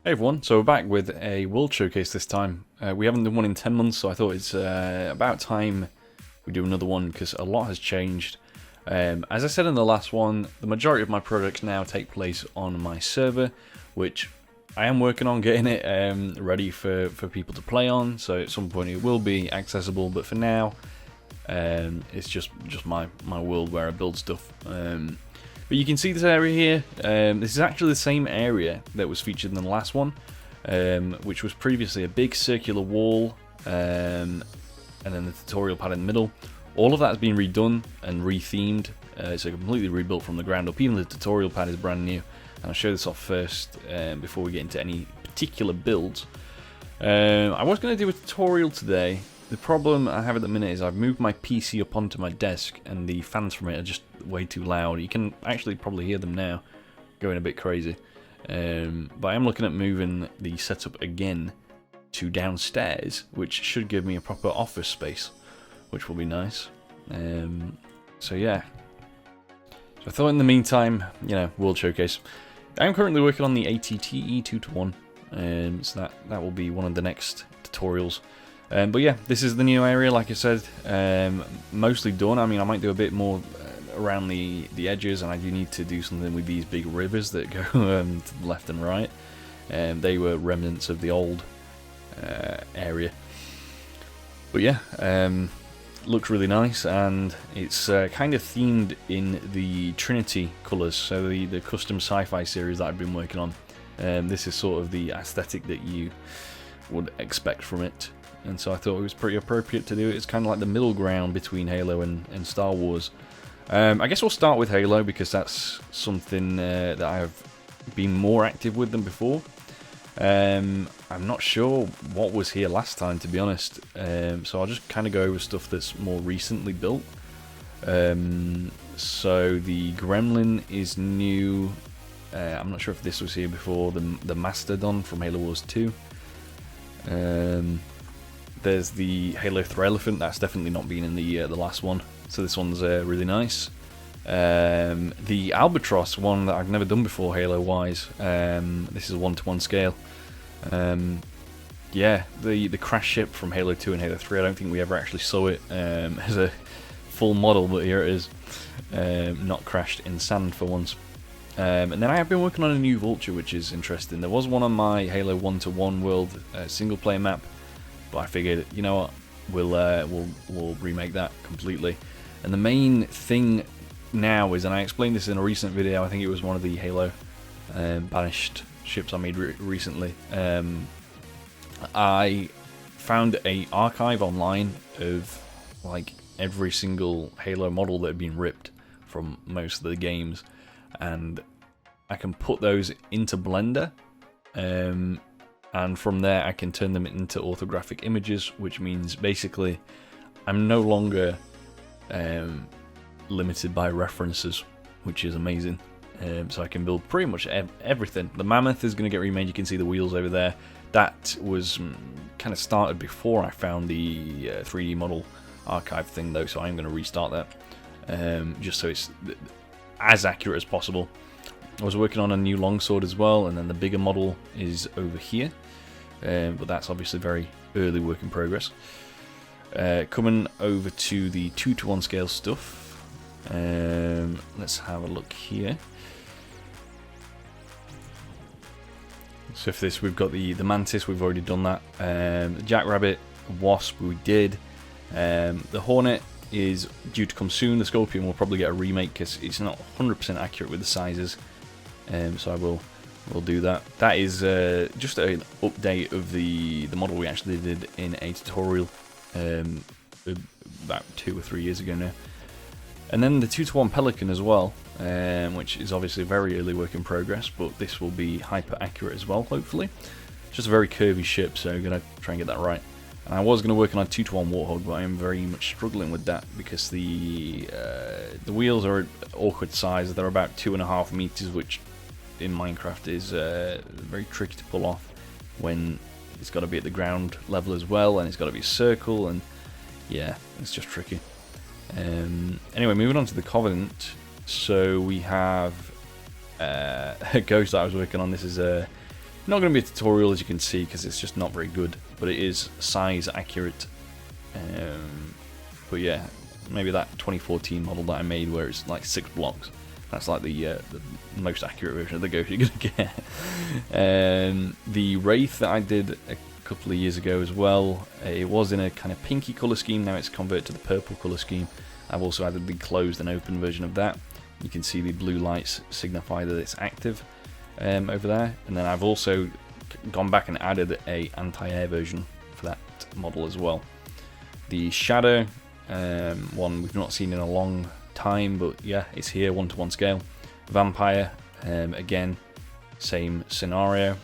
Hey everyone, so we're back with a world showcase this time. We haven't done one in 10 months, so I thought it's about time we do another one because a lot has changed. As I said in the last one, the majority of my projects now take place on my server, which I am working on getting it ready for people to play on, so at some point it will be accessible, but for now it's just my world where I build stuff. But you can see this area here. This is actually the same area that was featured in the last one, which was previously a big circular wall, and then the tutorial pad in the middle. All of that has been redone and rethemed, so completely rebuilt from the ground up. Even the tutorial pad is brand new. And I'll show this off first before we get into any particular builds. I was going to do a tutorial today. The problem I have at the minute is I've moved my PC up onto my desk and the fans from it are just way too loud. You can actually probably hear them now going a bit crazy. But I am looking at moving the setup again to downstairs, which should give me a proper office space, which will be nice. So yeah. So I thought in the meantime, World Showcase. I'm currently working on the ATTE 2-to-1, so that will be one of the next tutorials. But yeah, this is the new area, like I said, mostly done. I mean, I might do a bit more around the edges, and I do need to do something with these big rivers that go to the left and right. They were remnants of the old area. But yeah, looks really nice, and it's kind of themed in the Trinity colours, so the custom sci-fi series that I've been working on. This is sort of the aesthetic that you would expect from it. And so I thought it was pretty appropriate to do it. It's kind of like the middle ground between Halo and Star Wars. I guess we'll start with Halo because that's something that I have been more active with than before. I'm not sure what was here last time, to be honest. So I'll just kind of go over stuff that's more recently built. So the Gremlin is new. I'm not sure if this was here before. The Mastodon from Halo Wars 2. There's the Halo 3 Elephant, that's definitely not been in the last one, so this one's really nice. The Albatross, one that I've never done before Halo-wise, this is a 1-to-1 scale. Yeah, the crash ship from Halo 2 and Halo 3, I don't think we ever actually saw it as a full model, but here it is, not crashed in sand for once. And then I have been working on a new Vulture, which is interesting. There was one on my Halo 1-to-1 world single player map, but I figured, you know what, we'll remake that completely. And the main thing now is, and I explained this in a recent video, I think it was one of the Halo banished ships I made recently. I found a archive online of like every single Halo model that had been ripped from most of the games, and I can put those into Blender, and from there I can turn them into orthographic images, which means basically I'm no longer limited by references, which is amazing. So I can build pretty much everything. The Mammoth is going to get remade. You can see the wheels over there. That was kind of started before I found the 3D model archive thing though, so I'm going to restart that just so it's as accurate as possible. I was working on a new longsword as well, and then the bigger model is over here, but that's obviously very early work in progress. Coming over to the 2-to-1 scale stuff, let's have a look here. So for this we've got the Mantis, we've already done that. The Jackrabbit, Wasp we did. The Hornet is due to come soon. The Scorpion will probably get a remake because it's not 100% accurate with the sizes, so I will do that. That is just an update of the model we actually did in a tutorial about 2 or 3 years ago now. And then the 2-to-1 Pelican as well, which is obviously a very early work in progress, but this will be hyper accurate as well, hopefully. It's just a very curvy ship, so I'm going to try and get that right. And I was going to work on a 2-to-1 Warthog, but I am very much struggling with that because the wheels are an awkward size. They're about 2.5 meters, which in Minecraft is very tricky to pull off when it's got to be at the ground level as well, and it's got to be a circle, and yeah, it's just tricky. Anyway, moving on to the Covenant. So we have a Ghost that I was working on. This is Not going to be a tutorial, as you can see, because it's just not very good, but it is size accurate. But yeah, maybe that 2014 model that I made where it's like 6 blocks. That's like the most accurate version of the Ghost you're going to get. The Wraith that I did a couple of years ago as well, it was in a kind of pinky colour scheme, now it's converted to the purple colour scheme. I've also added the closed and open version of that. You can see the blue lights signify that it's active over there. And then I've also gone back and added a anti-air version for that model as well. The Shadow one we've not seen in a long time, but yeah, it's here, 1:1 scale. Vampire, again, same scenario.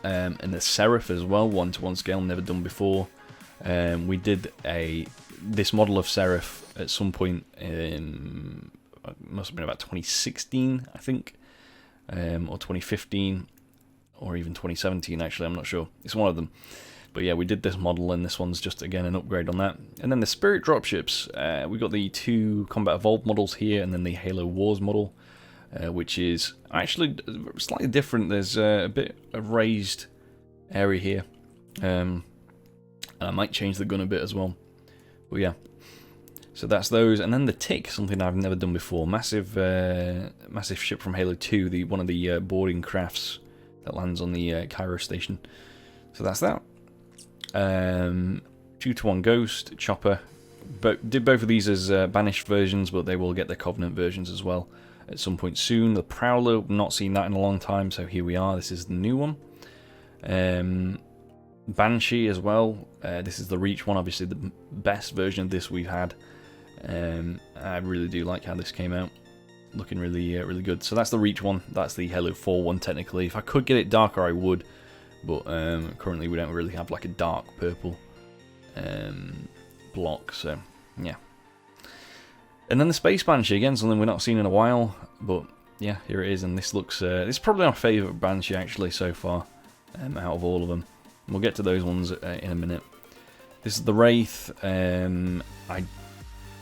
And the Seraph as well, 1:1 scale, never done before. We did this model of Seraph at some point in, it must have been about 2016, I think, or 2015, or even 2017 actually, I'm not sure. It's one of them. But yeah, we did this model, and this one's just, again, an upgrade on that. And then the Spirit Dropships, we got the 2 Combat Evolved models here, and then the Halo Wars model, which is actually slightly different. There's a bit of raised area here, and I might change the gun a bit as well. But yeah, so that's those. And then the Tick, something I've never done before. Massive ship from Halo 2, one of the boarding crafts that lands on the Cairo station. So that's that. 2:1 Ghost, Chopper. Did both of these as banished versions, but they will get the Covenant versions as well at some point soon. The Prowler, not seen that in a long time, so here we are. This is the new one. Banshee as well. This is the Reach one, obviously the best version of this we've had. I really do like how this came out. Looking really, really good. So that's the Reach one. That's the Halo 4 one, technically. If I could get it darker, I would. But currently we don't really have like a dark purple block, so yeah. And then the Space Banshee, again, something we're not seen in a while, but yeah, here it is, and this looks, this is probably my favourite Banshee actually so far, out of all of them. And we'll get to those ones in a minute. This is the Wraith.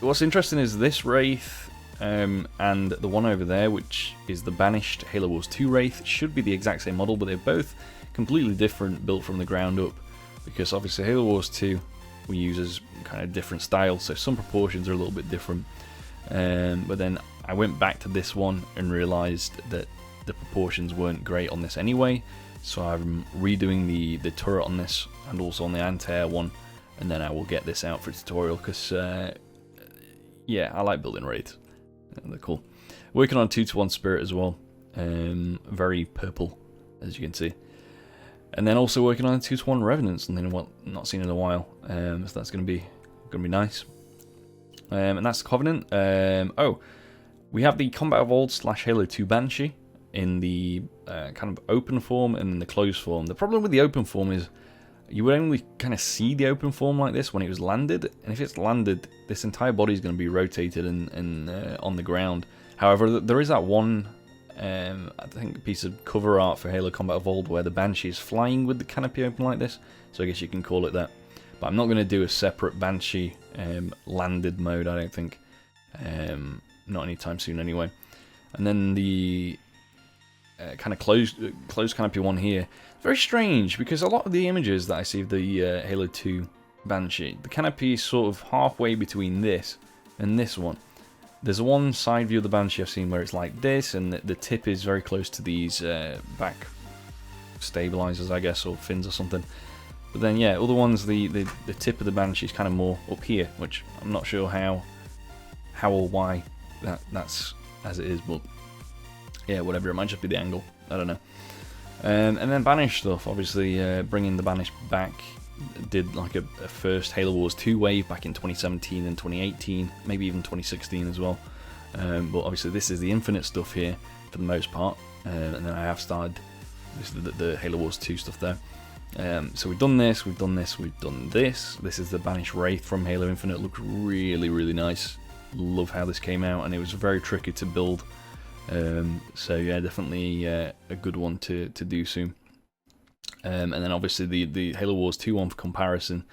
What's interesting is this Wraith and the one over there, which is the banished Halo Wars 2 Wraith, should be the exact same model, but they're both completely different, built from the ground up, because obviously Halo Wars 2 we use as kind of different styles, so some proportions are a little bit different. But then I went back to this one and realised that the proportions weren't great on this anyway, so I'm redoing the turret on this and also on the anti-air one, and then I will get this out for a tutorial, because yeah, I like building raids. They're cool. Working on 2:1 Spirit as well, very purple as you can see. And then also working on a 2:1 Revenant, something not seen in a while. So that's gonna be nice. And that's the Covenant. Oh, we have the Combat Evolved / Halo 2 Banshee in the kind of open form and in the closed form. The problem with the open form is you would only kind of see the open form like this when it was landed, and if it's landed, this entire body is going to be rotated and on the ground. However, there is that one, I think, piece of cover art for Halo Combat Evolved where the Banshee is flying with the canopy open like this, so I guess you can call it that. But I'm not going to do a separate Banshee landed mode, I don't think. Not anytime soon anyway. And then the kind of closed canopy one here. Very strange, because a lot of the images that I see of the Halo 2 Banshee, the canopy is sort of halfway between this and this one. There's one side view of the Banshee I've seen where it's like this, and the tip is very close to these back stabilizers, I guess, or fins or something. But then, yeah, other ones, the tip of the Banshee is kind of more up here, which I'm not sure how or why that's as it is, but yeah, whatever, it might just be the angle, I don't know. And then Banish stuff, obviously bringing the Banish back, did like a first Halo Wars 2 wave back in 2017 and 2018, maybe even 2016 as well. But obviously this is the Infinite stuff here for the most part, and then I have started the Halo Wars 2 stuff there. So we've done this, we've done this, we've done this. This is the Banish Wraith from Halo Infinite. Looks really, really nice. Love how this came out, and it was very tricky to build. So yeah, definitely a good one to do soon. And then obviously the Halo Wars 2 one for comparison.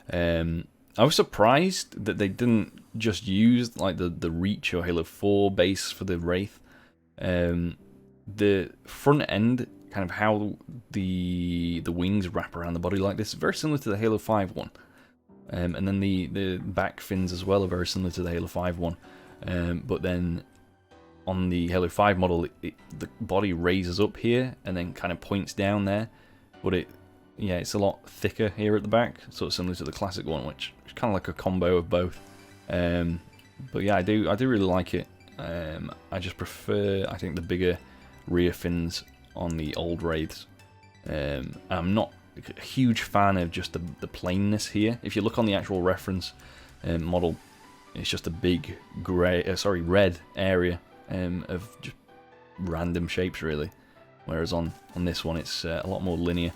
I was surprised that they didn't just use like the Reach or Halo 4 base for the Wraith. The front end kind of how the wings wrap around the body like this. Very similar to the Halo 5 one. And then the back fins as well are very similar to the Halo 5 one. But then on the Halo 5 model, the body raises up here and then kind of points down there. But it's a lot thicker here at the back, sort of similar to the classic one, which is kind of like a combo of both. But yeah, I do really like it. I just prefer, I think, the bigger rear fins on the old Wraiths. I'm not a huge fan of just the plainness here. If you look on the actual reference model, it's just a big red area of just random shapes, really. Whereas on this one, it's a lot more linear.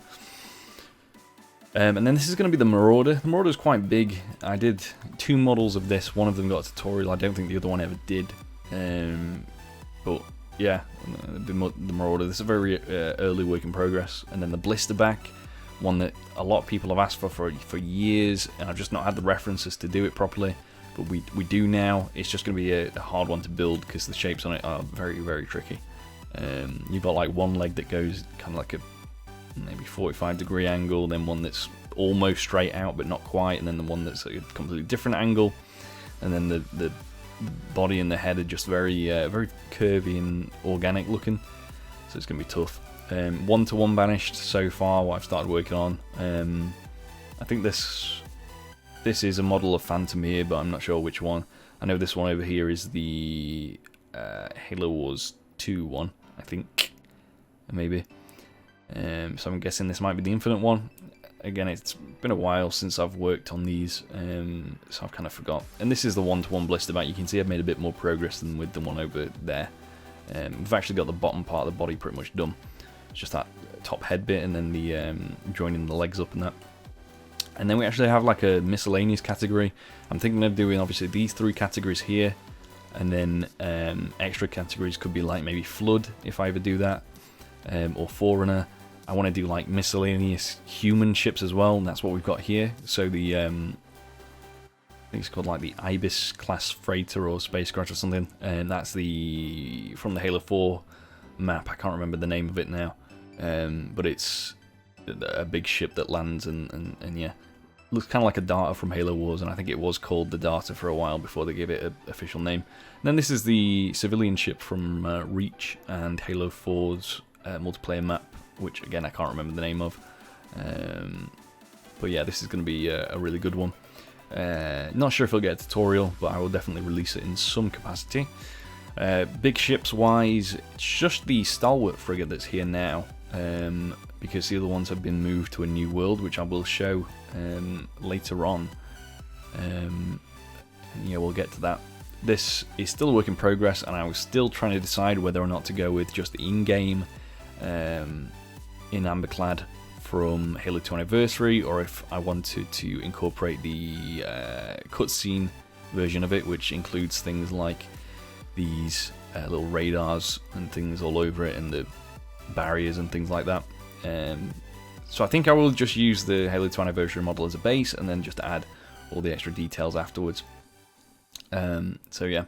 And then this is going to be the Marauder. The Marauder is quite big. I did 2 models of this. One of them got a tutorial. I don't think the other one ever did. But yeah, the Marauder. This is a very early work in progress. And then the Blisterback, one that a lot of people have asked for years, and I've just not had the references to do it properly. But we do now. It's just going to be a hard one to build because the shapes on it are very, very tricky. You've got like one leg that goes kind of like a maybe 45-degree angle, then one that's almost straight out but not quite, and then the one that's a completely different angle, and then the body and the head are just very very curvy and organic looking, so it's going to be tough. 1-to-1 banished so far, what I've started working on. I think this is a model of Phantom here, but I'm not sure which one. I know this one over here is the Halo Wars 2 one, I think, maybe. So I'm guessing this might be the Infinite one. Again, it's been a while since I've worked on these, so I've kind of forgot. And this is the 1-to-1 Blisterback. You can see I've made a bit more progress than with the one over there. We've actually got the bottom part of the body pretty much done. It's just that top head bit and then the joining the legs up and that. And then we actually have like a miscellaneous category. I'm thinking of doing obviously these 3 categories here, and then extra categories could be like maybe Flood if I ever do that, or Forerunner. I want to do like miscellaneous human ships as well, and that's what we've got here. So the I think it's called like the Ibis class freighter or spacecraft or something, and that's the from the Halo 4 map. I can't remember the name of it now, but it's a big ship that lands and yeah, looks kind of like a Darter from Halo Wars, and I think it was called the Darter for a while before they gave it an official name. And then this is the civilian ship from Reach and Halo 4's multiplayer map, which again I can't remember the name of. But yeah, this is going to be a really good one. Not sure if I'll get a tutorial, but I will definitely release it in some capacity. Big ships wise, it's just the Stalwart frigate that's here now, because the other ones have been moved to a new world, which I will show later on. Yeah, we'll get to that. This is still a work in progress, and I was still trying to decide whether or not to go with just the in-game in Amberclad from Halo 2 Anniversary, or if I wanted to incorporate the cutscene version of it, which includes things like these little radars and things all over it, and the barriers and things like that. So I think I will just use the Halo 2 Anniversary model as a base, and then just add all the extra details afterwards. So yeah,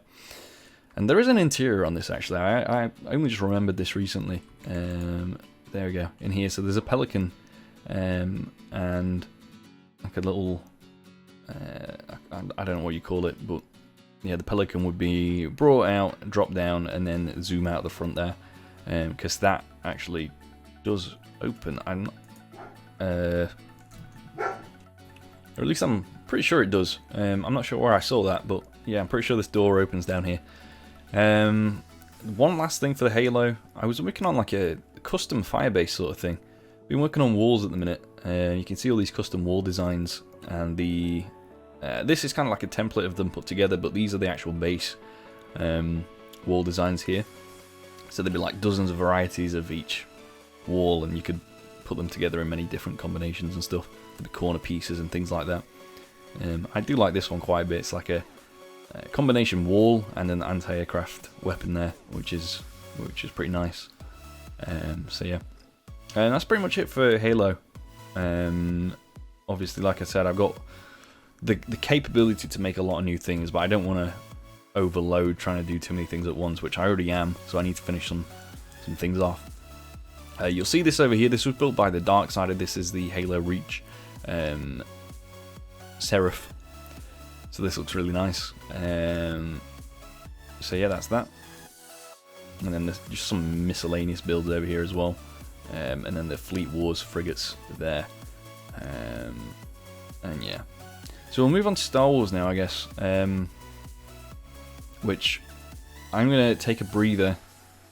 and there is an interior on this actually. I only just remembered this recently. There we go, in here. So there's a pelican, and like a little, I don't know what you call it, but yeah, the pelican would be brought out, drop down, and then zoom out the front there, because that actually does open. Or at least I'm pretty sure it does. I'm not sure where I saw that, but yeah, I'm pretty sure this door opens down here. One last thing for the Halo, I was working on like a custom firebase sort of thing. Been working on walls at the minute. You can see all these custom wall designs, and this is kind of like a template of them put together, but these are the actual base wall designs here. So there'd be like dozens of varieties of each wall, and you could put them together in many different combinations and stuff, for the corner pieces and things like that. I do like this one quite a bit. It's like a combination wall and an anti-aircraft weapon there, which is pretty nice. So yeah, and that's pretty much it for Halo. Obviously, like I said, I've got the capability to make a lot of new things, but I don't want to overload trying to do too many things at once, which I already am, so I need to finish some things off. You'll see this over here. This was built by the dark side of this is the Halo Reach Seraph. So this looks really nice. So yeah, that's that. And then there's just some miscellaneous builds over here as well. And then the Fleet Wars frigates there. And yeah. So we'll move on to Star Wars now, I guess. Which I'm going to take a breather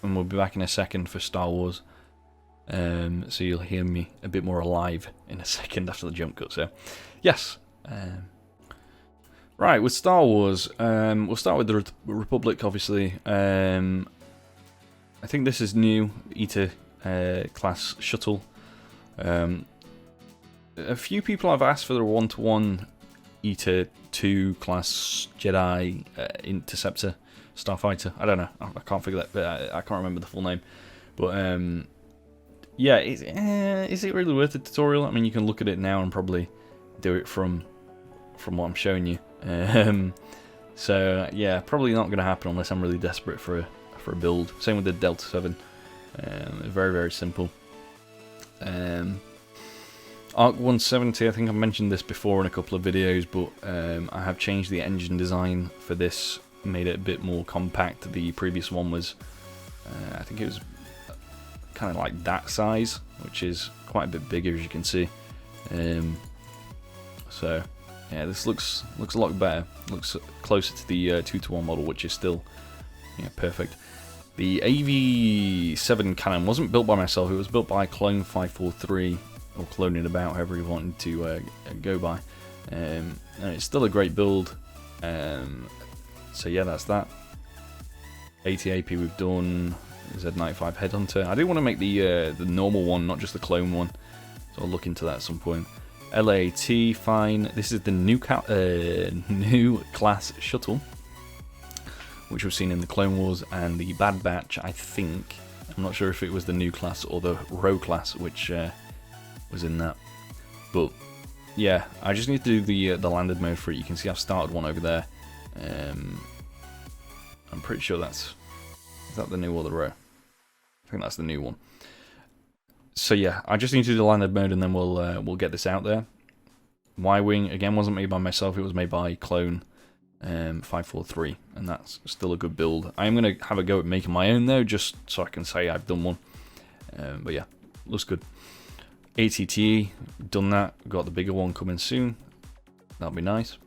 and we'll be back in a second for Star Wars. So you'll hear me a bit more alive in a second after the jump cut. So, yes. Right, with Star Wars, we'll start with the Republic, obviously. I think this is new, ETA class shuttle. A few people have asked for the 1-to-1 ETA 2 class Jedi Interceptor Starfighter. I don't know, I can't figure that, but I can't remember the full name. But yeah, is it really worth the tutorial? I mean, you can look at it now and probably do it from what I'm showing you. So yeah, probably not going to happen unless I'm really desperate for a build. Same with the Delta 7. Very, very simple. Arc 170, I think I've mentioned this before in a couple of videos, but I have changed the engine design for this, made it a bit more compact. The previous one was, I think it was kind of like that size, which is quite a bit bigger, as you can see. So yeah, this looks a lot better. Looks closer to the 2-to-1 model, which is still perfect. The AV7 cannon wasn't built by myself. It was built by Clone 543, or Cloning About, however you wanted to go by. And it's still a great build. So yeah, that's that. AT-AP we've done. Z95 Headhunter. I do want to make the normal one, not just the clone one. So I'll look into that at some point. LAT, fine. This is the new class shuttle, which we've seen in the Clone Wars and the Bad Batch, I think. I'm not sure if it was the new class or the Row class, which was in that. But yeah, I just need to do the landed mode for it. You can see I've started one over there. I'm pretty sure is that the new or the Row? I think that's the new one. So yeah, I just need to do the landed mode and then we'll get this out there. Y-Wing, again, wasn't made by myself. It was made by Clone 543, and that's still a good build. I'm going to have a go at making my own though, just so I can say I've done one. But yeah, looks good. ATTE, done that. Got the bigger one coming soon. That'll be nice.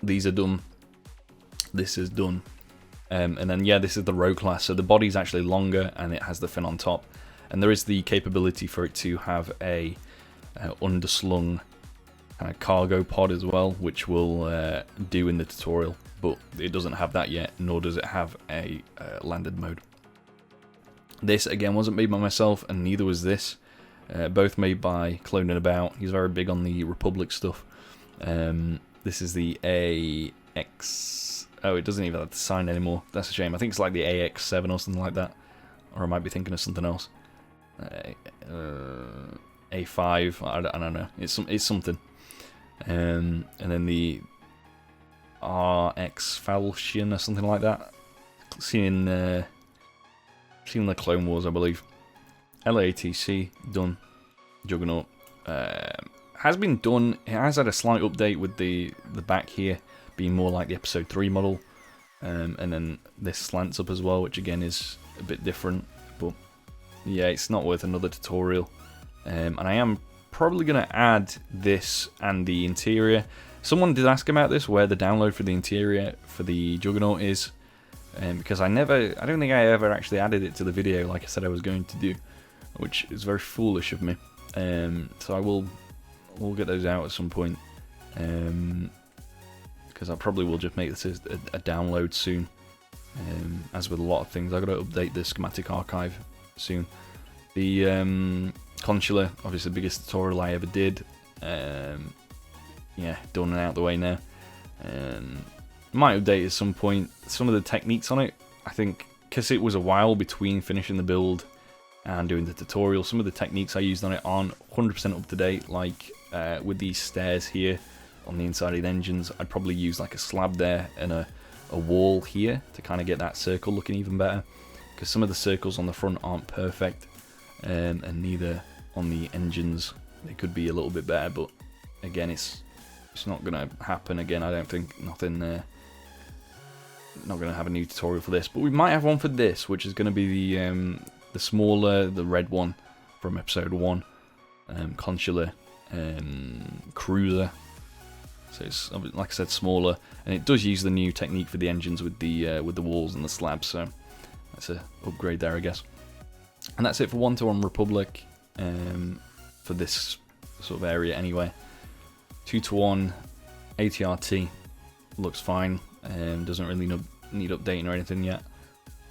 These are done. This is done. And then yeah, this is the Row class. So the body's actually longer and it has the fin on top. And there is the capability for it to have a underslung kind of cargo pod as well, which we'll do in the tutorial. But it doesn't have that yet, nor does it have a landed mode. This again wasn't made by myself, and neither was this. Both made by Cloning About. He's very big on the Republic stuff. This is the AX. Oh, it doesn't even have the sign anymore. That's a shame. I think it's like the AX7 or something like that. Or I might be thinking of something else. A5. I don't know. It's something. And then the RX Falchion or something like that. Seen the Clone Wars, I believe. LATC done. Juggernaut has been done. It has had a slight update with the back here being more like the Episode 3 model, and then this slants up as well, which again is a bit different. But yeah, it's not worth another tutorial. And I am probably going to add this and the interior. Someone did ask about this, where the download for the interior for the Juggernaut is, because I don't think I ever actually added it to the video like I said I was going to do, which is very foolish of me. So we'll get those out at some point, because I probably will just make this a download soon. As with a lot of things, I've got to update the schematic archive soon. The consular, obviously the biggest tutorial I ever did. Yeah, done and out the way now. Might update at some point some of the techniques on it. I think because it was a while between finishing the build and doing the tutorial, some of the techniques I used on it aren't 100% up to date. Like with these stairs here on the inside of the engines, I'd probably use like a slab there and a wall here to kind of get that circle looking even better, because some of the circles on the front aren't perfect. and neither on the engines. They could be a little bit better, but again, it's not going to happen again. I don't think. Nothing. Not going to have a new tutorial for this, but we might have one for this, which is going to be the smaller, the red one from episode 1, consular cruiser. So it's, like I said, smaller, and it does use the new technique for the engines with the walls and the slabs. So that's a upgrade there, I guess. And that's it for 1-to-1 Republic for this sort of area anyway. 2-to-1 ATRT looks fine. Doesn't really need updating or anything yet.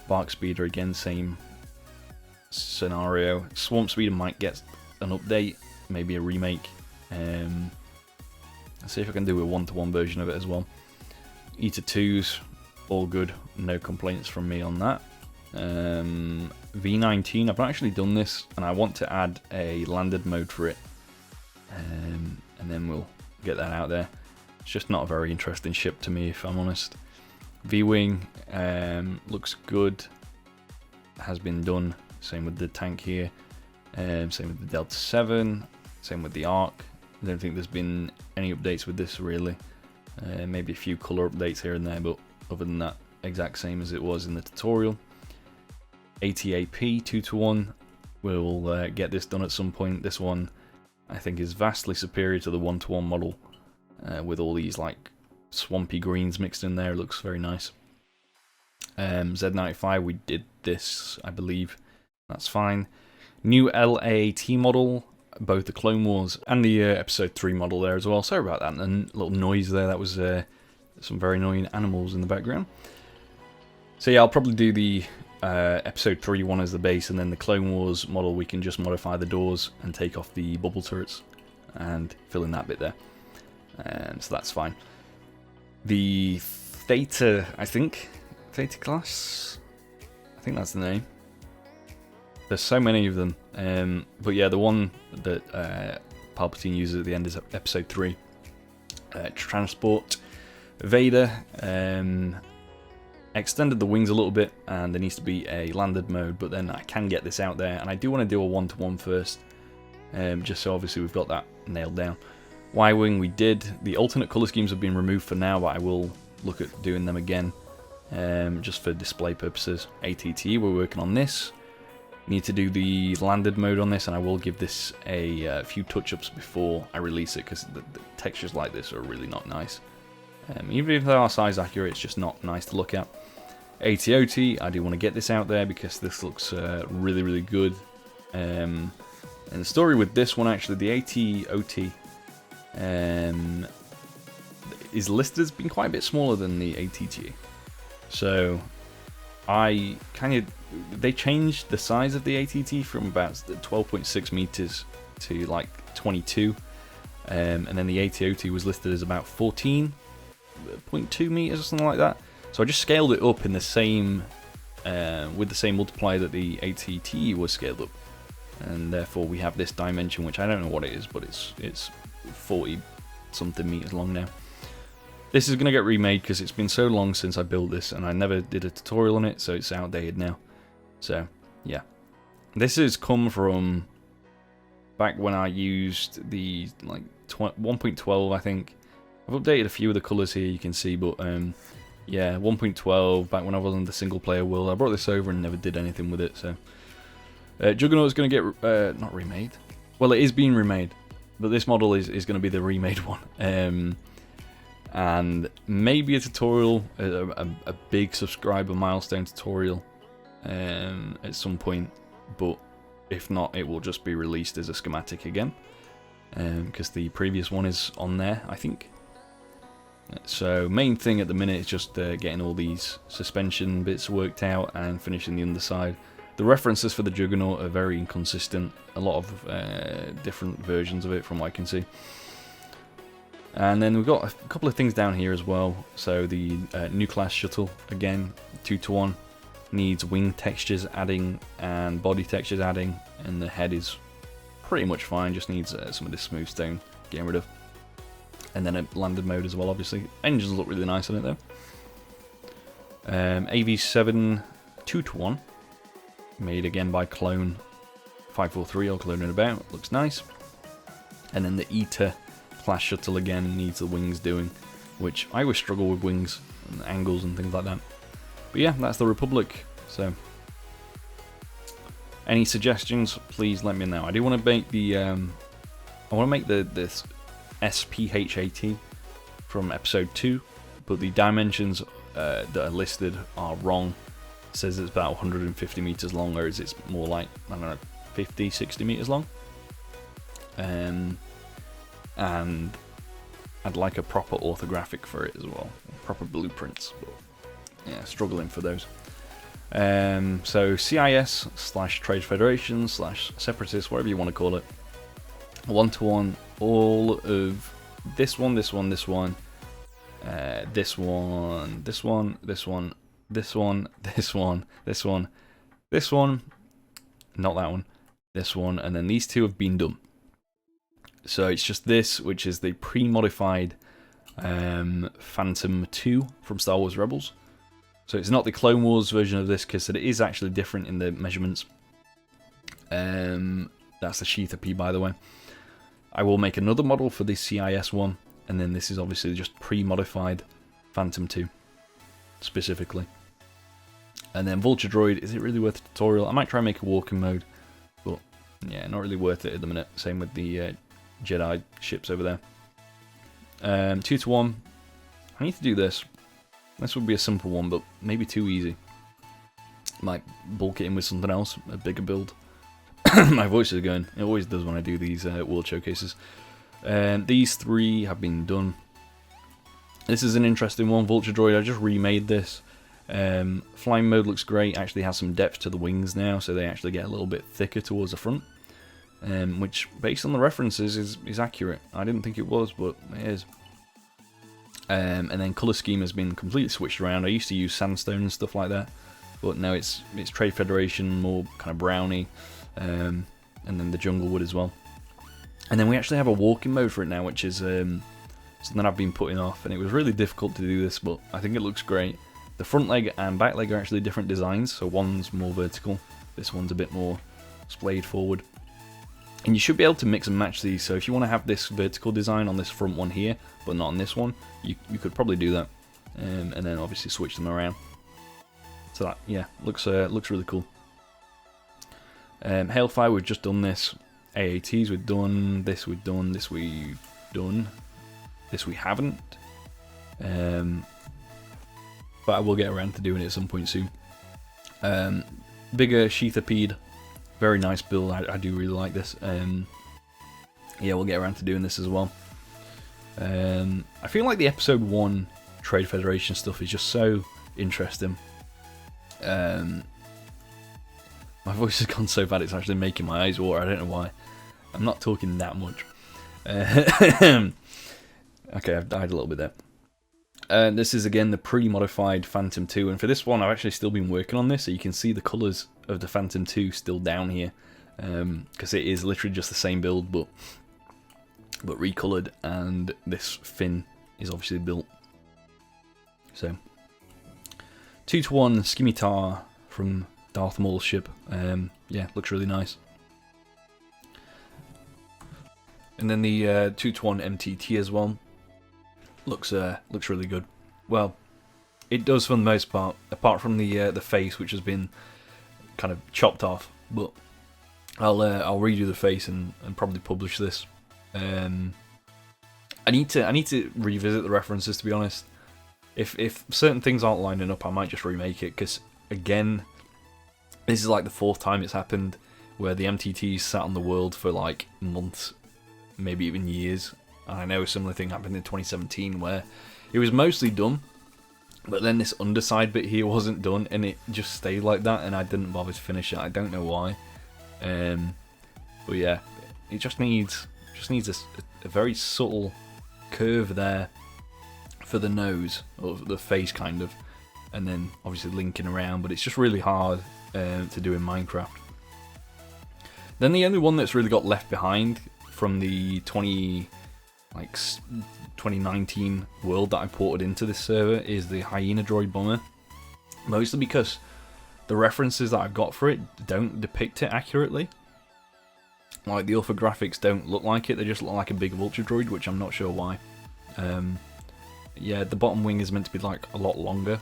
Bark Speeder again, same scenario. Swamp Speeder might get an update, maybe a remake. Let's see if I can do a 1-to-1 version of it as well. Eater 2s, all good, no complaints from me on that. V19, I've not actually done this, and I want to add a landed mode for it, and then we'll get that out there. It's just not a very interesting ship to me, if I'm honest. V-Wing looks good, has been done. Same with the tank here, same with the Delta 7, same with the Ark. I don't think there's been any updates with this really. Maybe a few colour updates here and there, but other than that, exact same as it was in the tutorial. ATAP 2-to-1, we'll get this done at some point. This one I think is vastly superior to the 1-to-1 model, with all these like swampy greens mixed in there. It looks very nice. Z95, we did this, I believe. That's fine. New LAAT model, both the Clone Wars and the Episode 3 model there as well. Sorry about that, and a little noise there. That was some very annoying animals in the background. So yeah, I'll probably do the Episode 3 one as the base, and then the Clone Wars model we can just modify the doors and take off the bubble turrets and fill in that bit there. So that's fine. The Theta, I think, Theta class, I think that's the name. There's so many of them, but yeah, the one that Palpatine uses at the end is Episode 3. Transport Vader, extended the wings a little bit, and there needs to be a landed mode, but then I can get this out there, and I do want to do a 1-to-1 first, just so obviously we've got that nailed down. Y-Wing we did. The alternate colour schemes have been removed for now, but I will look at doing them again, just for display purposes. ATT, we're working on this. Need to do the landed mode on this, and I will give this a few touch-ups before I release it, because the textures like this are really not nice. Even if they are size accurate, it's just not nice to look at. ATOT, I do want to get this out there because this looks really, really good. And the story with this one, actually, the ATOT is listed as being quite a bit smaller than the ATT. So they changed the size of the ATT from about 12.6 meters to like 22, and then the ATOT was listed as about 14.2 meters or something like that. So I just scaled it up in the same with the same multiplier that the ATT was scaled up, and therefore we have this dimension, which I don't know what it is, but it's 40 something meters long now. This is going to get remade because it's been so long since I built this, and I never did a tutorial on it, so it's outdated now. So, yeah. This has come from back when I used the like 1.12, I think. I've updated a few of the colours here, you can see, but yeah, 1.12, back when I was on the single player world. I brought this over and never did anything with it, so. Juggernaut's going to get, not remade. Well, it is being remade, but this model is going to be the remade one. And maybe a tutorial, a big subscriber milestone tutorial at some point, but if not, it will just be released as a schematic again, because the previous one is on there, I think. So main thing at the minute is just getting all these suspension bits worked out and finishing the underside. The references for the Juggernaut are very inconsistent, a lot of different versions of it from what I can see. And then we've got a couple of things down here as well. So the new class shuttle, again, 2-to-1, needs wing textures adding and body textures adding, and the head is pretty much fine, just needs some of this smooth stone getting rid of. And then a landed mode as well, obviously. Engines look really nice on it though. AV7 2-to-1, made again by Clone 543 all cloning about, looks nice. And then the Eater class shuttle again needs the wings doing, which I always struggle with wings and angles and things like that. But yeah, that's the Republic. So any suggestions, please let me know. I do want to make the this SPHAT from episode 2, but the dimensions that are listed are wrong. It says it's about 150 meters long, whereas it's more like, I don't know, 50, 60 meters long. And I'd like a proper orthographic for it as well, proper blueprints. But yeah, struggling for those. So CIS/Trade Federation / Separatists, whatever you want to call it. 1-to-1, all of this one, this one, this one, this one, this one, this one, this one, this one, this one, this one, not that one, this one, and then these two have been done. So it's just this, which is the pre-modified Phantom 2 from Star Wars Rebels. So it's not the Clone Wars version of this, because it is actually different in the measurements. That's the Sheetha P, by the way. I will make another model for the CIS one, and then this is obviously just pre-modified Phantom 2, specifically. And then Vulture Droid, is it really worth a tutorial? I might try and make a walking mode, but yeah, not really worth it at the minute. Same with the Jedi ships over there. 2-to-1, I need to do this. This would be a simple one, but maybe too easy. Might bulk it in with something else, a bigger build. My voice is going. It always does when I do these world showcases. These three have been done. This is an interesting one. Vulture Droid, I just remade this. Flying mode looks great. Actually has some depth to the wings now, so they actually get a little bit thicker towards the front. Which, based on the references, is accurate. I didn't think it was, but it is. And then colour scheme has been completely switched around. I used to use sandstone and stuff like that, but now it's Trade Federation, more kind of browny, and then the jungle wood as well. And then we actually have a walking mode for it now, which is something I've been putting off, and it was really difficult to do this, but I think it looks great. The front leg and back leg are actually different designs, so one's more vertical, this one's a bit more splayed forward. And you should be able to mix and match these, so if you want to have this vertical design on this front one here, but not on this one, you could probably do that. And then obviously switch them around. So that, yeah, looks really cool. Hailfire, we've just done this. AATs, we've done this, we've done this, we've done this, we haven't. But I will get around to doing it at some point soon. Bigger Sheathapede, very nice build. I do really like this. Yeah, we'll get around to doing this as well. I feel like the episode 1 Trade Federation stuff is just so interesting. My voice has gone so bad it's actually making my eyes water. I don't know why. I'm not talking that much. Okay, I've died a little bit there. This is again the pre-modified Phantom 2, and for this one I've actually still been working on this, so you can see the colours of the Phantom 2 still down here, because it is literally just the same build but recoloured, and this fin is obviously built. So 2-to-1 Scimitar from Darth Maul's ship. Yeah, looks really nice. And then the 2-to-1 MTT as well. Looks really good. Well, it does for the most part, apart from the face, which has been kind of chopped off. But I'll redo the face and probably publish this. I need to revisit the references, to be honest. If certain things aren't lining up, I might just remake it, because again, this is like the 4th time it's happened where the MTTs sat on the world for like months, maybe even years. I know a similar thing happened in 2017 where it was mostly done, but then this underside bit here wasn't done, and it just stayed like that, and I didn't bother to finish it. I don't know why. But yeah, it just needs a very subtle curve there for the nose, or the face kind of, and then obviously linking around, but it's just really hard to do in Minecraft. Then the only one that's really got left behind from the 2019 world that I ported into this server is the Hyena Droid Bomber, mostly because the references that I've got for it don't depict it accurately. Like, the orthographics don't look like it, they just look like a big vulture droid, which I'm not sure why. Yeah, the bottom wing is meant to be like a lot longer,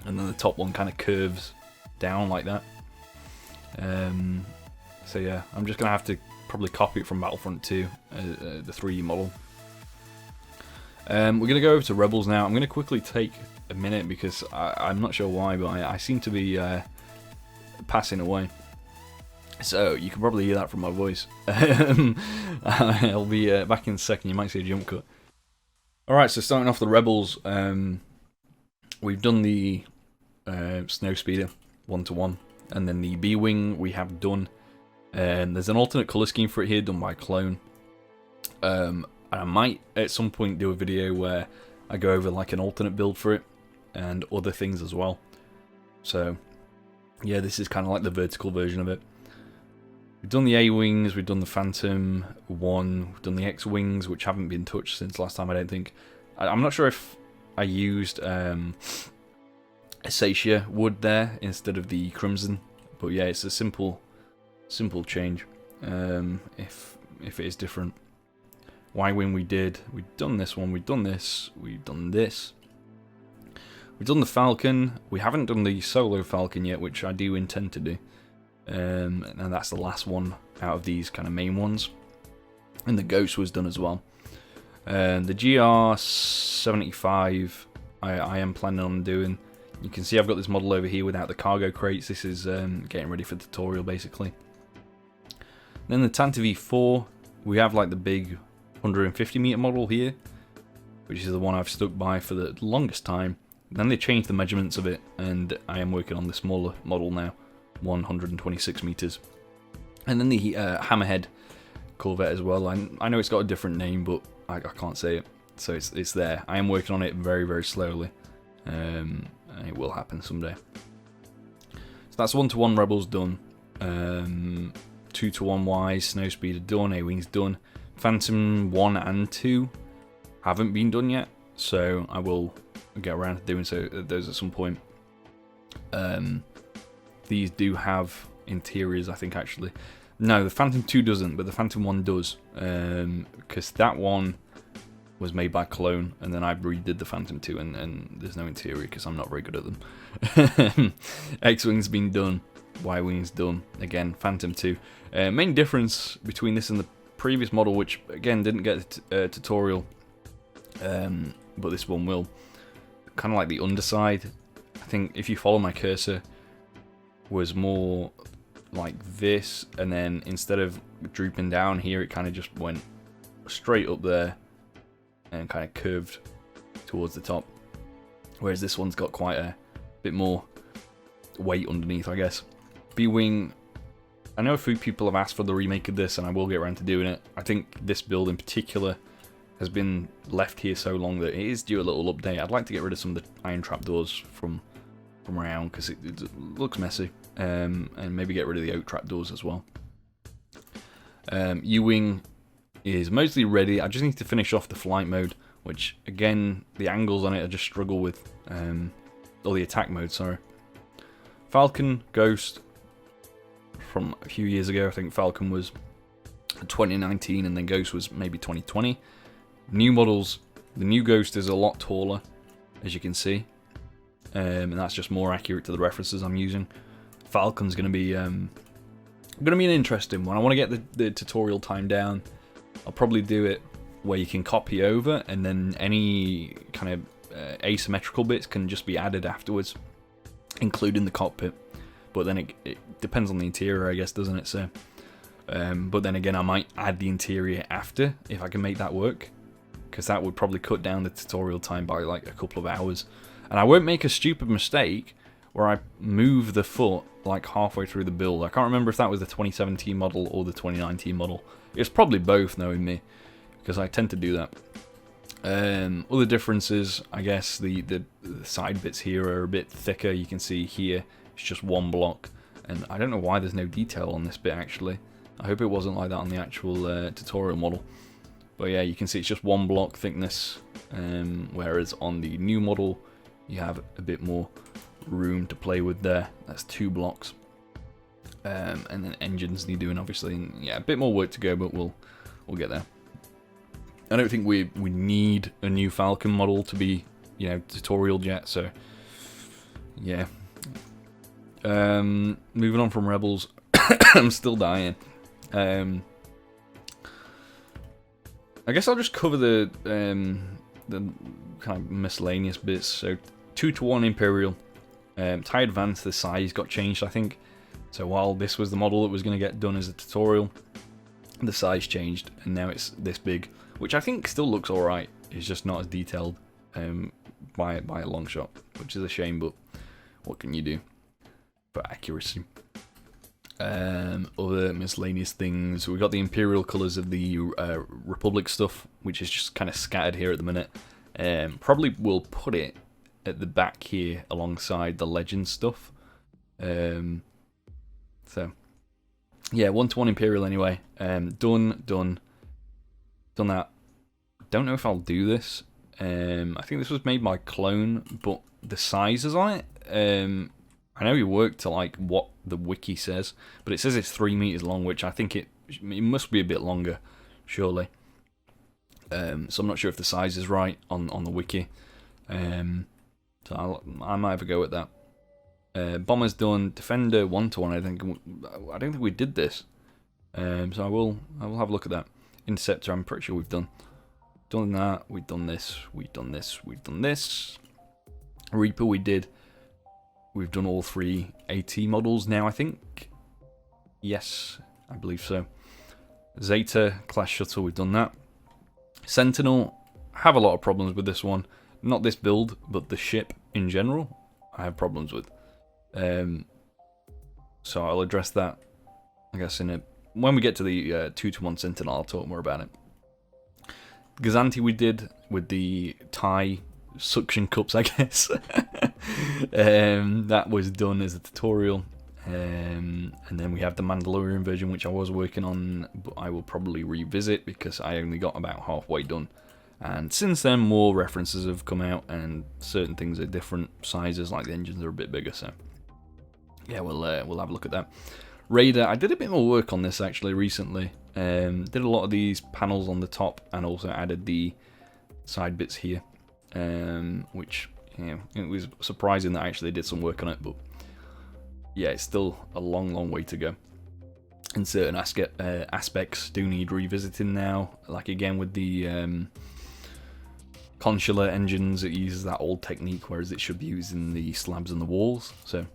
and then the top one kind of curves down like that. So yeah, I'm just going to have to probably copy it from Battlefront 2, the 3D model. We're going to go over to Rebels now. I'm going to quickly take a minute because I'm not sure why, but I seem to be passing away. So you can probably hear that from my voice. I'll be back in a second. You might see a jump cut. Alright, so starting off the Rebels, we've done the Snowspeeder 1-to-1, and then the B-Wing we have done. There's an alternate colour scheme for it here done by Clone. And I might at some point do a video where I go over like an alternate build for it and other things as well. So yeah, this is kind of like the vertical version of it. We've done the A-Wings, we've done the Phantom 1, we've done the X-Wings, which haven't been touched since last time, I don't think. I'm not sure if I used Acacia wood there instead of the Crimson, but yeah, it's a simple change, if it is different. Y-Wing we've done this one, we've done this, we've done this. We've done the Falcon, we haven't done the Solo Falcon yet, which I do intend to do. And that's the last one out of these kind of main ones. And the Ghost was done as well. The GR75 I am planning on doing. You can see I've got this model over here without the cargo crates. This is getting ready for the tutorial basically. Then the Tantive V4, we have like the big 150 meter model here, which is the one I've stuck by for the longest time. Then they changed the measurements of it, and I am working on the smaller model now. 126 meters, and then the Hammerhead Corvette as well. I know it's got a different name, but I can't say it, so it's there. I am working on it very, very slowly, and it will happen someday. So that's 1-to-1 Rebels done, 2-to-1 Wise, Snowspeeder done, A-Wings done, Phantom 1 and 2 haven't been done yet, so I will get around to doing those at some point. These do have interiors, I think, actually. No, the Phantom 2 doesn't, but the Phantom 1 does. Because that one was made by Clone, and then I redid the Phantom 2, and there's no interior because I'm not very good at them. X-Wing's been done. Y-Wing's done. Again, Phantom 2. Main difference between this and the previous model, which, again, didn't get a tutorial, but this one will. Kind of like the underside. I think if you follow my cursor, was more like this, and then instead of drooping down here, it kind of just went straight up there and kind of curved towards the top, whereas this one's got quite a bit more weight underneath, I guess. B-Wing, I know a few people have asked for the remake of this, and I will get around to doing it. I think this build in particular has been left here so long that it is due a little update. I'd like to get rid of some of the iron trapdoors from around because it looks messy, and maybe get rid of the oak trapdoors as well. U-Wing is mostly ready. I just need to finish off the flight mode, which again the angles on it I just struggle with, or the attack mode, sorry. Falcon, Ghost from a few years ago. I think Falcon was 2019 and then Ghost was maybe 2020. New models, the new Ghost is a lot taller, as you can see. And that's just more accurate to the references I'm using. Falcon's going to be an interesting one. I want to get the tutorial time down. I'll probably do it where you can copy over, and then any kind of asymmetrical bits can just be added afterwards, including the cockpit. But then it depends on the interior, I guess, doesn't it? So, but then again, I might add the interior after if I can make that work, because that would probably cut down the tutorial time by like a couple of hours. And I won't make a stupid mistake where I move the foot like halfway through the build. I can't remember if that was the 2017 model or the 2019 model. It's probably both, knowing me, because I tend to do that. Other differences, I guess the side bits here are a bit thicker. You can see here it's just one block, and I don't know why there's no detail on this bit actually. I hope it wasn't like that on the actual tutorial model. But yeah, you can see it's just one block thickness, whereas on the new model you have a bit more room to play with there. That's 2 blocks. and then engines need doing, obviously. And yeah, a bit more work to go, but we'll get there. I don't think we need a new Falcon model to be, you know, tutorial yet. So yeah. Moving on from Rebels, I'm still dying. I guess I'll just cover the kind of miscellaneous bits. So 2-to-1 Imperial. TIE Advance, the size got changed, I think. So while this was the model that was going to get done as a tutorial, the size changed, and now it's this big, which I think still looks alright. It's just not as detailed by a long shot, which is a shame, but what can you do for accuracy? Other miscellaneous things. We got the Imperial colours of the Republic stuff, which is just kind of scattered here at the minute. Probably will put it at the back here alongside the Legend stuff. So yeah, 1-to-1 Imperial anyway. Done that. Don't know if I'll do this. I think this was made by Clone, but the sizes on it, I know he worked to like what the wiki says, but it says it's 3 meters long, which I think it must be a bit longer, surely. So I'm not sure if the size is right on the wiki. So I might have a go at that. Bomber's done. Defender 1-to-1. I don't think we did this. So I will have a look at that. Interceptor, I'm pretty sure we've done that. We've done this. We've done this. Reaper we did. We've done all 3 AT models now, I think. Yes, I believe so. Zeta class shuttle, we've done that. Sentinel, have a lot of problems with this one. Not this build, but the ship in general, I have problems with. So I'll address that, I guess, when we get to the 2-to-1 Sentinel. I'll talk more about it. Gazanti we did with the TIE suction cups, I guess. That was done as a tutorial. And then we have the Mandalorian version, which I was working on, but I will probably revisit because I only got about halfway done. And since then, more references have come out, and certain things are different sizes, like the engines are a bit bigger. So yeah, we'll have a look at that. Raider, I did a bit more work on this actually recently. Did a lot of these panels on the top, and also added the side bits here, which, you know, it was surprising that I actually did some work on it, but yeah, it's still a long way to go. And certain aspects do need revisiting now, like again with the consular engines, it uses that old technique, whereas it should be using the slabs and the walls. So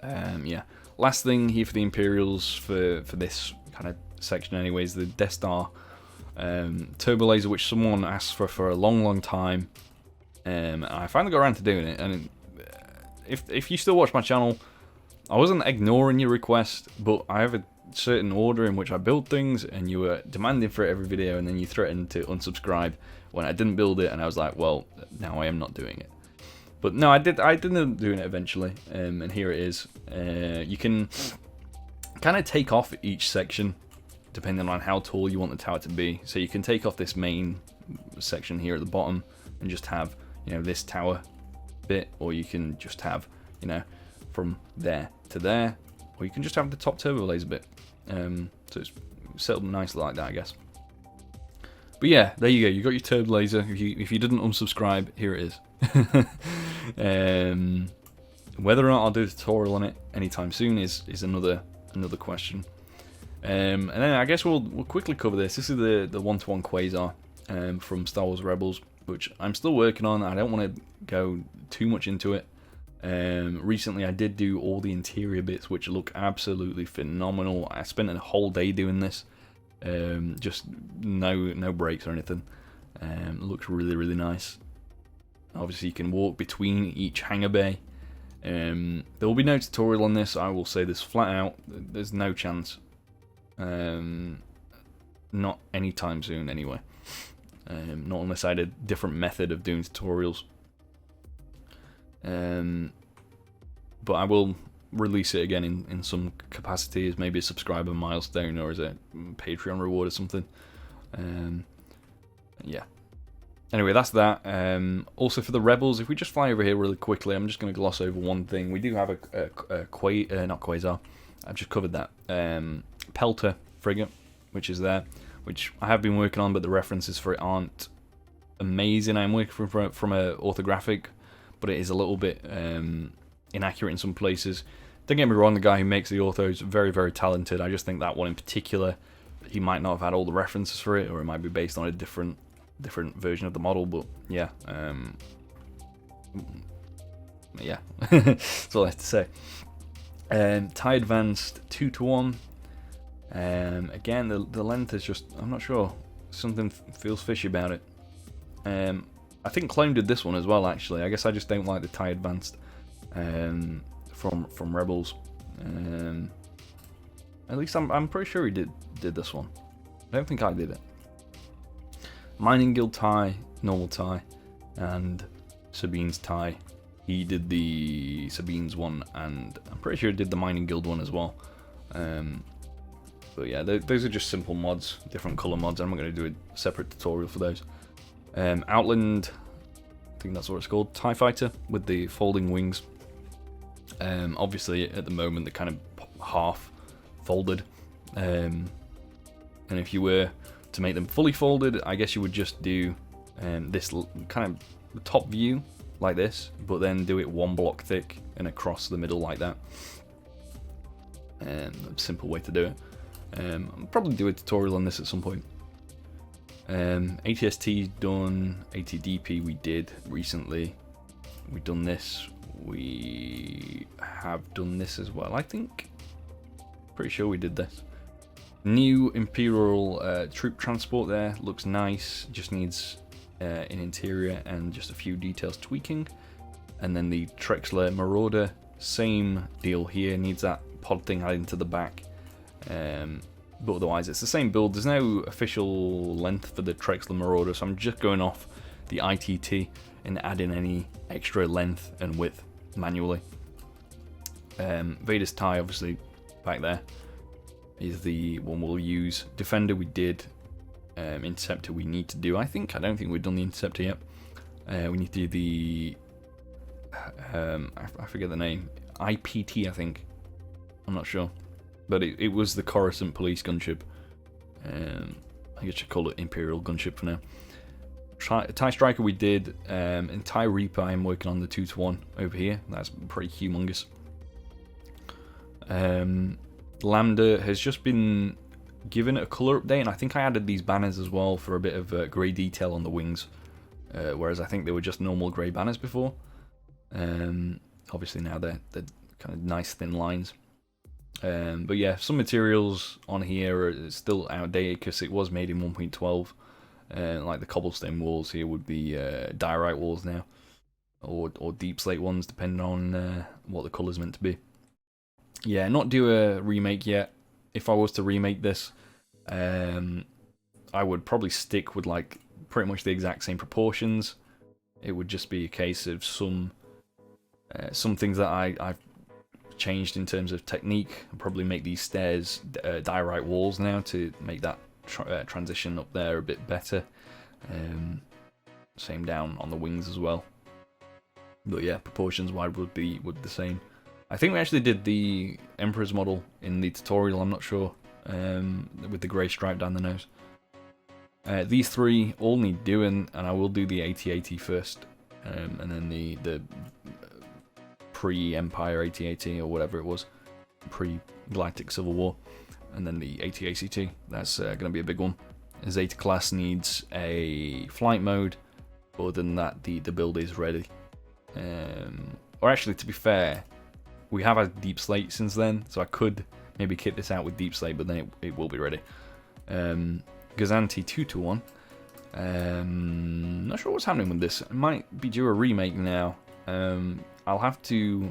yeah, last thing here for the Imperials for this kind of section anyways, the Death Star turbo laser, which someone asked for a long time, and I finally got around to doing it. And if you still watch my channel, I wasn't ignoring your request, but I have a certain order in which I build things, and you were demanding for it every video, and then you threatened to unsubscribe when I didn't build it, and I was like, well, now I am not doing it. But no, I did end up doing it eventually, and here it is. You can kind of take off each section depending on how tall you want the tower to be. So you can take off this main section here at the bottom and just have, you know, this tower bit, or you can just have, you know, from there to there, or you can just have the top turbo laser bit. So it's set up nicely like that, I guess. But yeah, there you go. You got your turbo laser. If you didn't unsubscribe, here it is. Whether or not I'll do a tutorial on it anytime soon is another question. And then I guess we'll quickly cover this. This is the 1-to-1 Quasar from Star Wars Rebels, which I'm still working on. I don't want to go too much into it. Recently I did do all the interior bits, which look absolutely phenomenal. I spent a whole day doing this, just no breaks or anything. It looks really nice. Obviously you can walk between each hangar bay. There will be no tutorial on this. I will say this flat out, there's no chance. Not anytime soon anyway. Not unless I had a different method of doing tutorials. But I will release it again in some capacity, as maybe a subscriber milestone or as a Patreon reward or something. Yeah. Anyway, that's that. Also for the rebels, if we just fly over here really quickly, I'm just going to gloss over one thing. We do have not Quasar. I've just covered that. Pelter frigate, which is there, which I have been working on, but the references for it aren't amazing. I'm working from a orthographic, but it is a little bit inaccurate in some places. Don't get me wrong, the guy who makes the orthos is very, very talented. I just think that one in particular, he might not have had all the references for it, or it might be based on a different version of the model. But yeah, yeah, that's all I have to say. TIE Advanced 2-to-1. Again, the length is just, I'm not sure, something feels fishy about it. I think Clone did this one as well, actually. I guess I just don't like the TIE Advanced from Rebels. At least I'm pretty sure he did this one. I don't think I did it. Mining Guild TIE, normal TIE, and Sabine's TIE. He did the Sabine's one, and I'm pretty sure he did the Mining Guild one as well. But yeah, those are just simple mods, different color mods. I'm not going to do a separate tutorial for those. Outland, I think that's what it's called, TIE Fighter with the folding wings. Obviously at the moment they're kind of half folded, and if you were to make them fully folded, I guess you would just do this kind of top view like this, but then do it one block thick and across the middle like that. A simple way to do it. I'll probably do a tutorial on this at some point. ATST done, ATDP we did recently. We've done this. We have done this as well, I think. Pretty sure we did this. New Imperial troop transport there. Looks nice. Just needs an interior and just a few details tweaking. And then the Trexler Marauder, same deal here. Needs that pod thing added into the back. But otherwise it's the same build. There's no official length for the Trexler Marauder, so I'm just going off the ITT and adding any extra length and width manually. Vader's TIE, obviously back there, is the one we'll use. Defender we did. Interceptor we need to do. I don't think we've done the Interceptor yet. We need to do the I forget the name. IPT, I think. I'm not sure. But it was the Coruscant Police gunship. I guess you call it Imperial gunship for now. TIE Striker we did. And TIE Reaper I'm working on the 2-to-1 over here. That's pretty humongous. Lambda has just been given a colour update, and I think I added these banners as well for a bit of grey detail on the wings. Whereas I think they were just normal grey banners before. Obviously now they're kind of nice thin lines. But yeah, some materials on here are still outdated because it was made in 1.12. Like the cobblestone walls here would be diorite walls now, or deep slate ones, depending on what the colour's meant to be. Yeah, not do a remake yet. If I was to remake this, I would probably stick with like pretty much the exact same proportions. It would just be a case of some things that I've changed in terms of technique. I'll probably make these stairs diorite walls now to make that transition up there a bit better. Same down on the wings as well. But yeah, proportions wide would be the same. I think we actually did the Emperor's model in the tutorial, I'm not sure, with the grey stripe down the nose. These three all need doing, and I will do the AT-AT first, and then the pre-Empire AT-AT or whatever it was, pre-Galactic Civil War, and then the AT-ACT. That's going to be a big one. Zeta class needs a flight mode, but other than that, the build is ready. Or actually, to be fair, we have had deep slate since then, so I could maybe kit this out with deep slate, but then it will be ready. Gazanti 2-to-1. Not sure what's happening with this. It might be due a remake now. I'll have to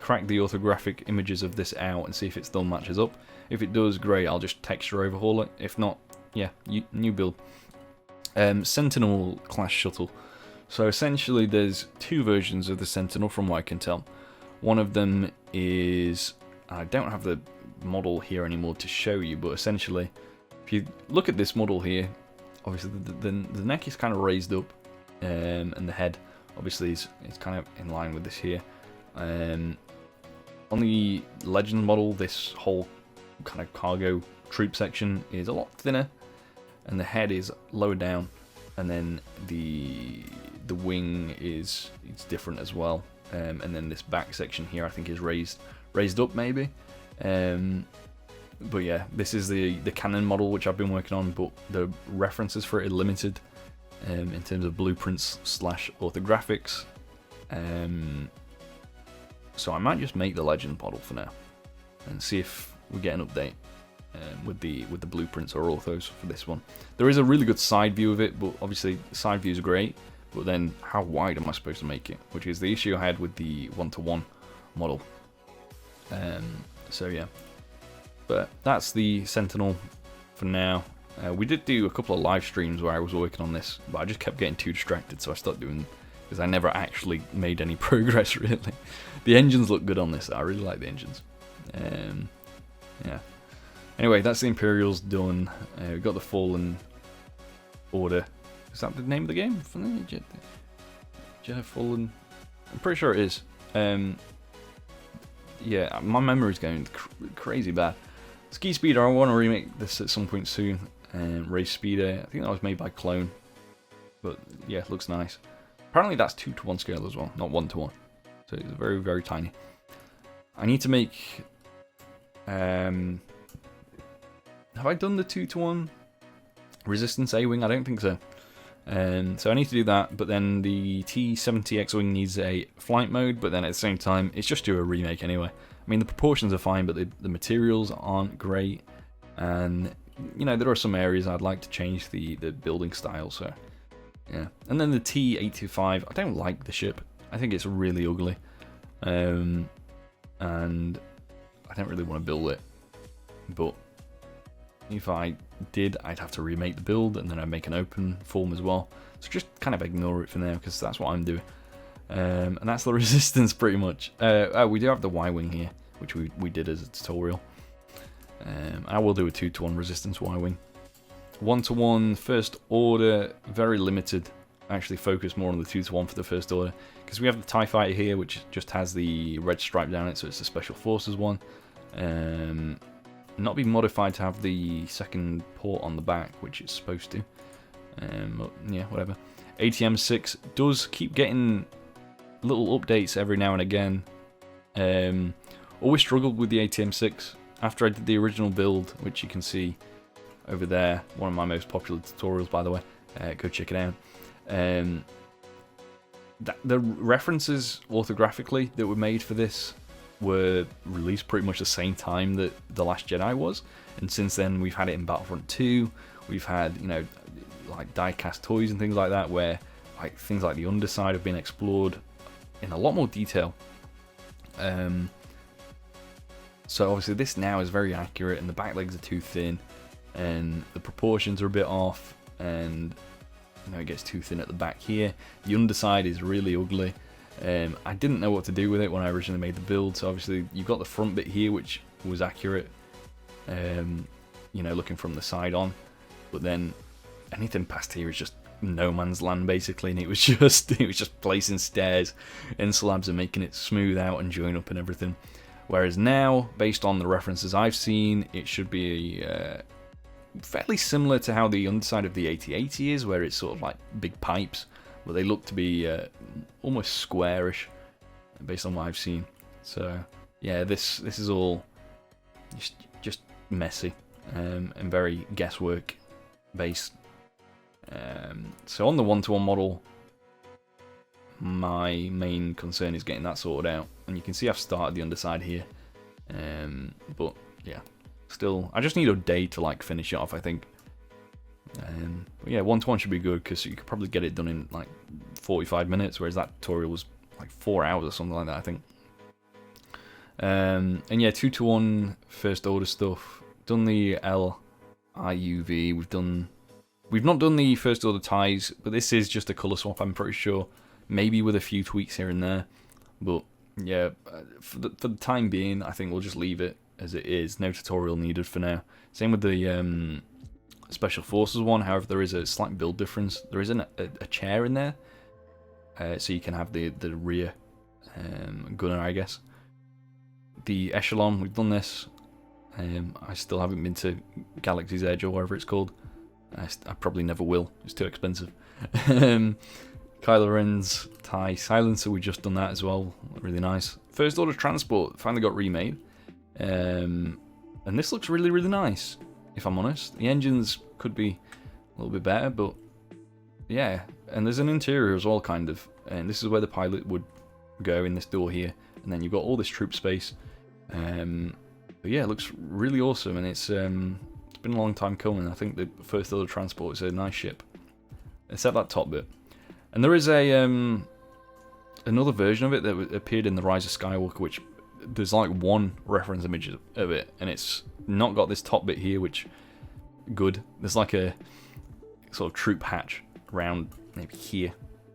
crack the orthographic images of this out and see if it still matches up. If it does, great, I'll just texture overhaul it. If not, yeah, new build. Sentinel class shuttle. So essentially there's two versions of the Sentinel from what I can tell. One of them is, I don't have the model here anymore to show you, but essentially if you look at this model here, obviously the neck is kind of raised up, and the head obviously is kind of in line with this here. On the Legend model, this whole kind of cargo troop section is a lot thinner, and the head is lower down, and then the wing is different as well, and then this back section here I think is raised up maybe. But yeah, this is the canon model which I've been working on, but the references for it are limited in terms of blueprints / orthographics. So I might just make the Legend model for now and see if we get an update with the blueprints or orthos for this one. There is a really good side view of it, but obviously the side view is great, but then how wide am I supposed to make it? Which is the issue I had with the 1-to-1 model. So yeah, but that's the Sentinel for now. We did do a couple of live streams where I was working on this, but I just kept getting too distracted, so I stopped doing them because I never actually made any progress really. The engines look good on this. I really like the engines. Yeah. Anyway, that's the Imperials done. We've got the Fallen Order. Is that the name of the game? Jedi Fallen. I'm pretty sure it is. Yeah, my memory's going crazy bad. Ski Speeder, I want to remake this at some point soon. Race Speeder, I think that was made by Clone. But yeah, it looks nice. Apparently that's 2-to-1 scale as well, not 1-to-1. So it's very, very tiny. I need to make... have I done the 2-to-1 Resistance A-Wing? I don't think so. So I need to do that, but then the T-70 X-Wing needs a flight mode, but then at the same time, it's just do a remake anyway. I mean, the proportions are fine, but the materials aren't great, and, you know, there are some areas I'd like to change the building style, so, yeah. And then the T-825, I don't like the ship. I think it's really ugly, and I don't really want to build it, but if I did, I'd have to remake the build, and then I'd make an open form as well. So just kind of ignore it for now, because that's what I'm doing. And that's the Resistance, pretty much. Oh, we do have the Y-Wing here, which we did as a tutorial. I will do a 2-to-1 Resistance Y-Wing. 1-to-1 First Order, very limited. I actually focus more on the 2-to-1 for the First Order, because we have the TIE Fighter here, which just has the red stripe down it, so it's a Special Forces one. Not be modified to have the second port on the back, which it's supposed to. But yeah, whatever. ATM-6 does keep getting little updates every now and again. Always struggled with the ATM-6 after I did the original build, which you can see over there. One of my most popular tutorials, by the way. Go check it out. The references orthographically that were made for this were released pretty much the same time that The Last Jedi was, and since then we've had it in Battlefront 2, we've had, you know, like die-cast toys and things like that, where like things like the underside have been explored in a lot more detail. So obviously this now is very accurate, and the back legs are too thin, and the proportions are a bit off, and you know, it gets too thin at the back here. The underside is really ugly. I didn't know what to do with it when I originally made the build, so obviously you've got the front bit here, which was accurate, you know, looking from the side on, but then anything past here is just no man's land basically, and it was just placing stairs and slabs and making it smooth out and join up and everything. Whereas now, based on the references I've seen, it should be fairly similar to how the underside of the AT-80 is, where it's sort of like big pipes, but they look to be almost squarish based on what I've seen. So yeah, this is all just messy and very guesswork based. So on the 1-to-1 model, my main concern is getting that sorted out, and you can see I've started the underside here, but yeah, still I just need a day to like finish it off, I think. But yeah, 1-to-1 should be good, because you could probably get it done in like 45 minutes, whereas that tutorial was like 4 hours or something like that, I think. And yeah, 2-to-1 First Order stuff. Done the LIUV. We've not done the First Order ties, but this is just a colour swap, I'm pretty sure. Maybe with a few tweaks here and there. But yeah, for the time being, I think we'll just leave it as it is. No tutorial needed for now. Same with the Special Forces one. However, there is a slight build difference. There isn't a chair in there, so you can have the rear gunner, I guess. The Echelon, we've done this. I still haven't been to Galaxy's Edge or whatever it's called. I probably never will. It's too expensive. Kylo Ren's TIE Silencer, we just done that as well. Really nice. First Order Transport finally got remade. And this looks really, really nice, if I'm honest. The engines could be a little bit better, but yeah. And there's an interior as well, kind of. And this is where the pilot would go, in this door here. And then you've got all this troop space. But yeah, it looks really awesome, and it's been a long time coming. I think the First Order Transport is a nice ship, except that top bit. And there is a another version of it that appeared in the Rise of Skywalker, which there's like one reference image of it, and it's not got this top bit here, which good. There's like a sort of troop hatch around maybe here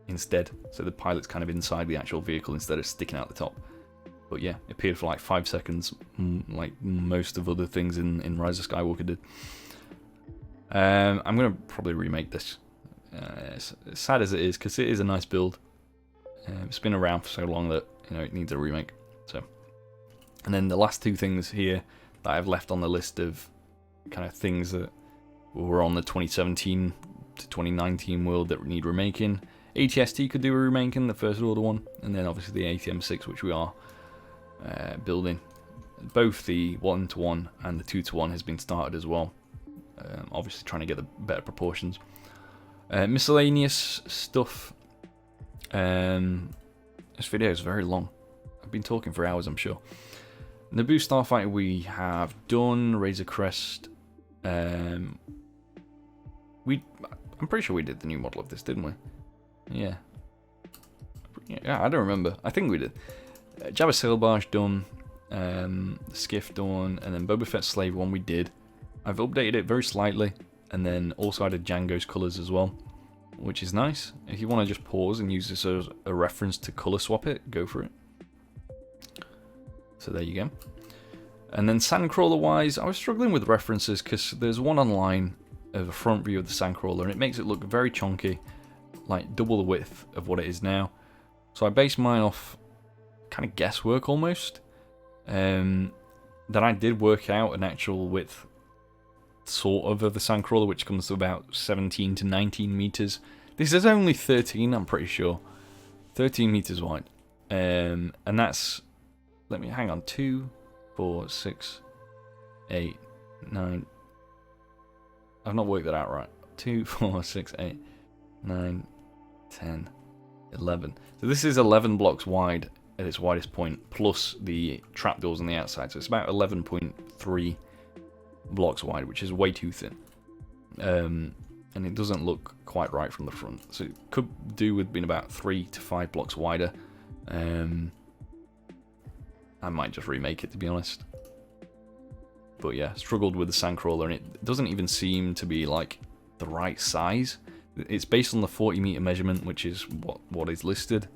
instead, so the pilot's kind of inside the actual vehicle instead of sticking out the top. But yeah, it appeared for like 5 seconds, like most of other things in Rise of Skywalker did. I'm going to probably remake this. As sad as it is, because it is a nice build. It's been around for so long that it needs a remake. So, and then the last two things here that I've left on the list of kind of things that were on the 2017 to 2019 world that need remaking. ATST could do a remaking, the First Order one, and then obviously the ATM6, which we are building. Both the 1-to-1 and the 2-to-1 has been started as well. Obviously trying to get the better proportions. Miscellaneous stuff. This video is very long. I've been talking for hours, I'm sure. Naboo Starfighter we have done. Razor Crest. I'm pretty sure we did the new model of this, didn't we? Yeah. Yeah, I don't remember. I think we did. Jabba Sail Barge done, Skiff done, and then Boba Fett Slave one we did. I've updated it very slightly, and then also added Django's colours as well, which is nice. If you want to just pause and use this as a reference to colour swap it, go for it. So there you go. And then Sandcrawler wise, I was struggling with references because there's one online of a front view of the Sandcrawler, and it makes it look very chunky, like double the width of what it is now. So I based mine off kind of guesswork almost. Then I did work out an actual width sort of the Sandcrawler, which comes to about 17 to 19 meters. This is only 13, I'm pretty sure. 13 meters wide. And that's, let me hang on, 2, 4, 6, 8, 9. I've not worked that out right. 2, 4, 6, 8, 9, 10, 11. So this is 11 blocks wide at its widest point, plus the trapdoors on the outside. So it's about 11.3 blocks wide, which is way too thin. And it doesn't look quite right from the front. So it could do with being about 3 to 5 blocks wider. I might just remake it, to be honest. But yeah, struggled with the Sandcrawler, and it doesn't even seem to be like the right size. It's based on the 40 meter measurement, which is what is listed.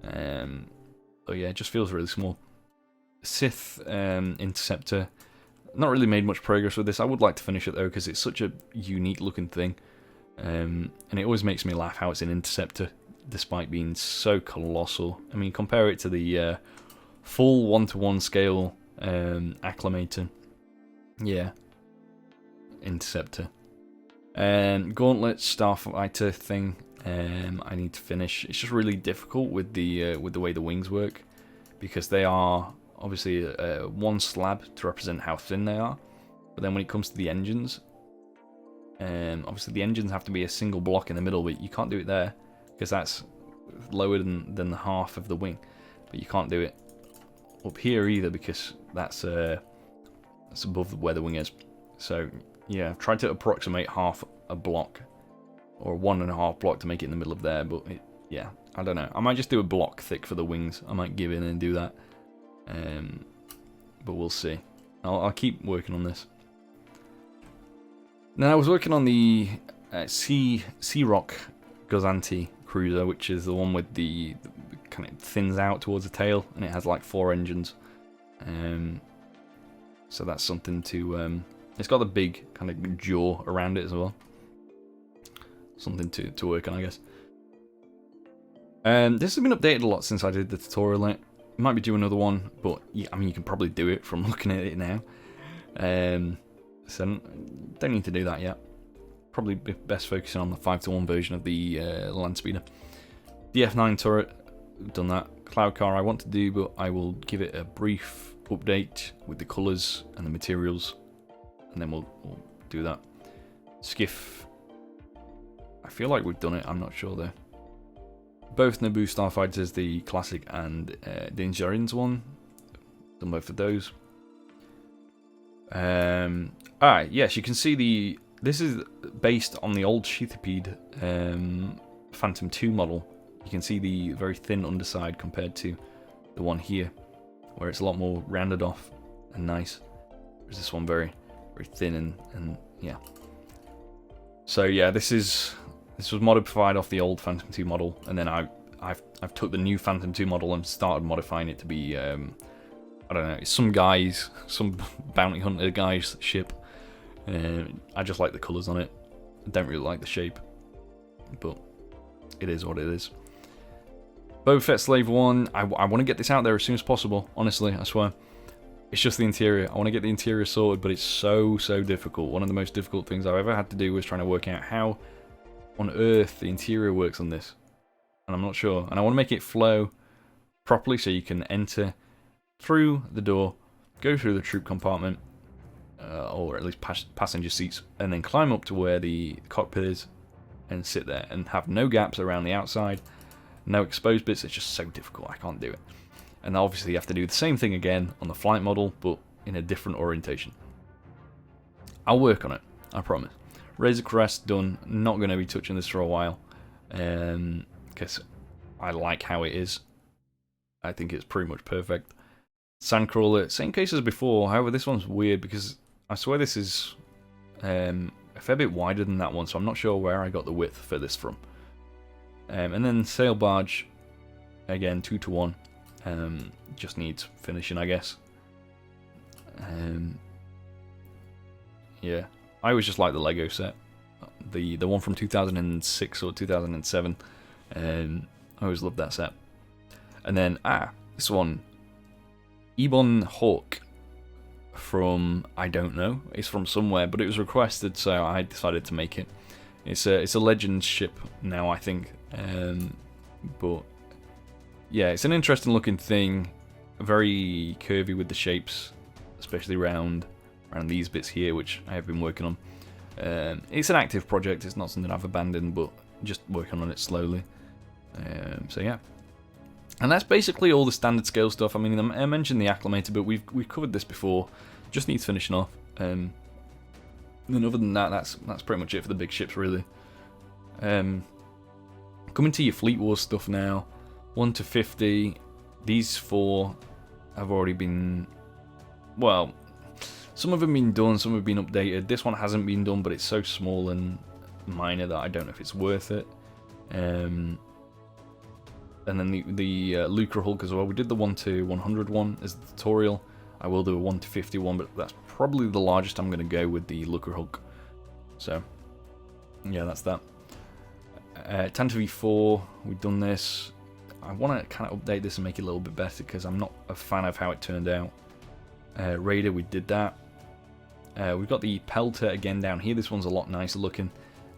But yeah, it just feels really small. Sith Interceptor. Not really made much progress with this. I would like to finish it though, because it's such a unique looking thing. And it always makes me laugh how it's an Interceptor, despite being so colossal. I mean, compare it to the full 1-to-1 scale Acclamator. Yeah. Interceptor. Gauntlet Starfighter thing. I need to finish. It's just really difficult with the way the wings work, because they are obviously one slab to represent how thin they are, but then when it comes to the engines, obviously the engines have to be a single block in the middle, but you can't do it there because that's lower than the half of the wing. But you can't do it up here either, because that's above where the wing is. So yeah, I've tried to approximate half a block or 1.5 block to make it in the middle of there, but yeah, I don't know. I might just do a block thick for the wings. I might give in and do that, but we'll see. I'll keep working on this. Now I was working on the Sea Rock Gozanti cruiser, which is the one with the kind of thins out towards the tail, and it has like 4 engines. So that's something to It's got the big kind of jaw around it as well. Something to work on, I guess. This has been updated a lot since I did the tutorial. It might be due another one, but yeah, I mean, you can probably do it from looking at it now. So don't need to do that yet. Probably be best focusing on the 5:1 version of the land speeder. The F9 turret, done that. Cloud car I want to do, but I will give it a brief update with the colours and the materials, and then we'll do that. Skiff, I feel like we've done it, I'm not sure though. Both Naboo starfighters, the classic and the Injurians one, done both of those. Alright, yes, you can see this is based on the old Sheathipede Phantom 2 model. You can see the very thin underside compared to the one here, where it's a lot more rounded off and nice. Whereas this one very, very thin and yeah. So yeah, this was modified off the old Phantom 2 model, and then I've took the new Phantom 2 model and started modifying it to be I don't know, it's some bounty hunter guy's ship. I just like the colours on it. I don't really like the shape, but it is what it is. Boba Fett Slave 1, I want to get this out there as soon as possible, honestly, I swear. It's just the interior. I want to get the interior sorted, but it's so difficult. One of the most difficult things I've ever had to do was trying to work out how on earth the interior works on this. And I'm not sure. And I want to make it flow properly so you can enter through the door, go through the troop compartment, or at least passenger seats, and then climb up to where the cockpit is and sit there and have no gaps around the outside, no exposed bits. It's just so difficult. I can't do it. And obviously you have to do the same thing again on the flight model, but in a different orientation. I'll work on it, I promise. Razor Crest done. Not going to be touching this for a while, because I like how it is. I think it's pretty much perfect. Sandcrawler, same case as before. However, this one's weird because I swear this is a fair bit wider than that one, so I'm not sure where I got the width for this from. And then Sail Barge, again 2:1. Just needs finishing, I guess. Yeah, I always just like the Lego set, the one from 2006 or 2007. I always loved that set. And then this one, Ebon Hawk, from I don't know, it's from somewhere, but it was requested, so I decided to make it. It's a Legends ship now, I think, but yeah, it's an interesting looking thing, very curvy with the shapes, especially around these bits here, which I have been working on. It's an active project, it's not something I've abandoned, but just working on it slowly. So yeah. And that's basically all the standard scale stuff. I mean, I mentioned the Acclimator, but we've covered this before. Just needs finishing off. And other than that, that's pretty much it for the big ships, really. Coming to your Fleet Wars stuff now. 1 to 50. These 4 have already been, well, some of them have been done, some have been updated. This one hasn't been done, but it's so small and minor that I don't know if it's worth it. And then the Lucre Hulk as well. We did the 1 to 100 one as the tutorial. I will do a 1 to 50 one, but that's probably the largest I'm going to go with the Lucre Hulk. So, yeah, that's that. Tantive V4, we've done this. I want to kind of update this and make it a little bit better because I'm not a fan of how it turned out. Raider, we did that. We've got the Pelter again down here. This one's a lot nicer looking.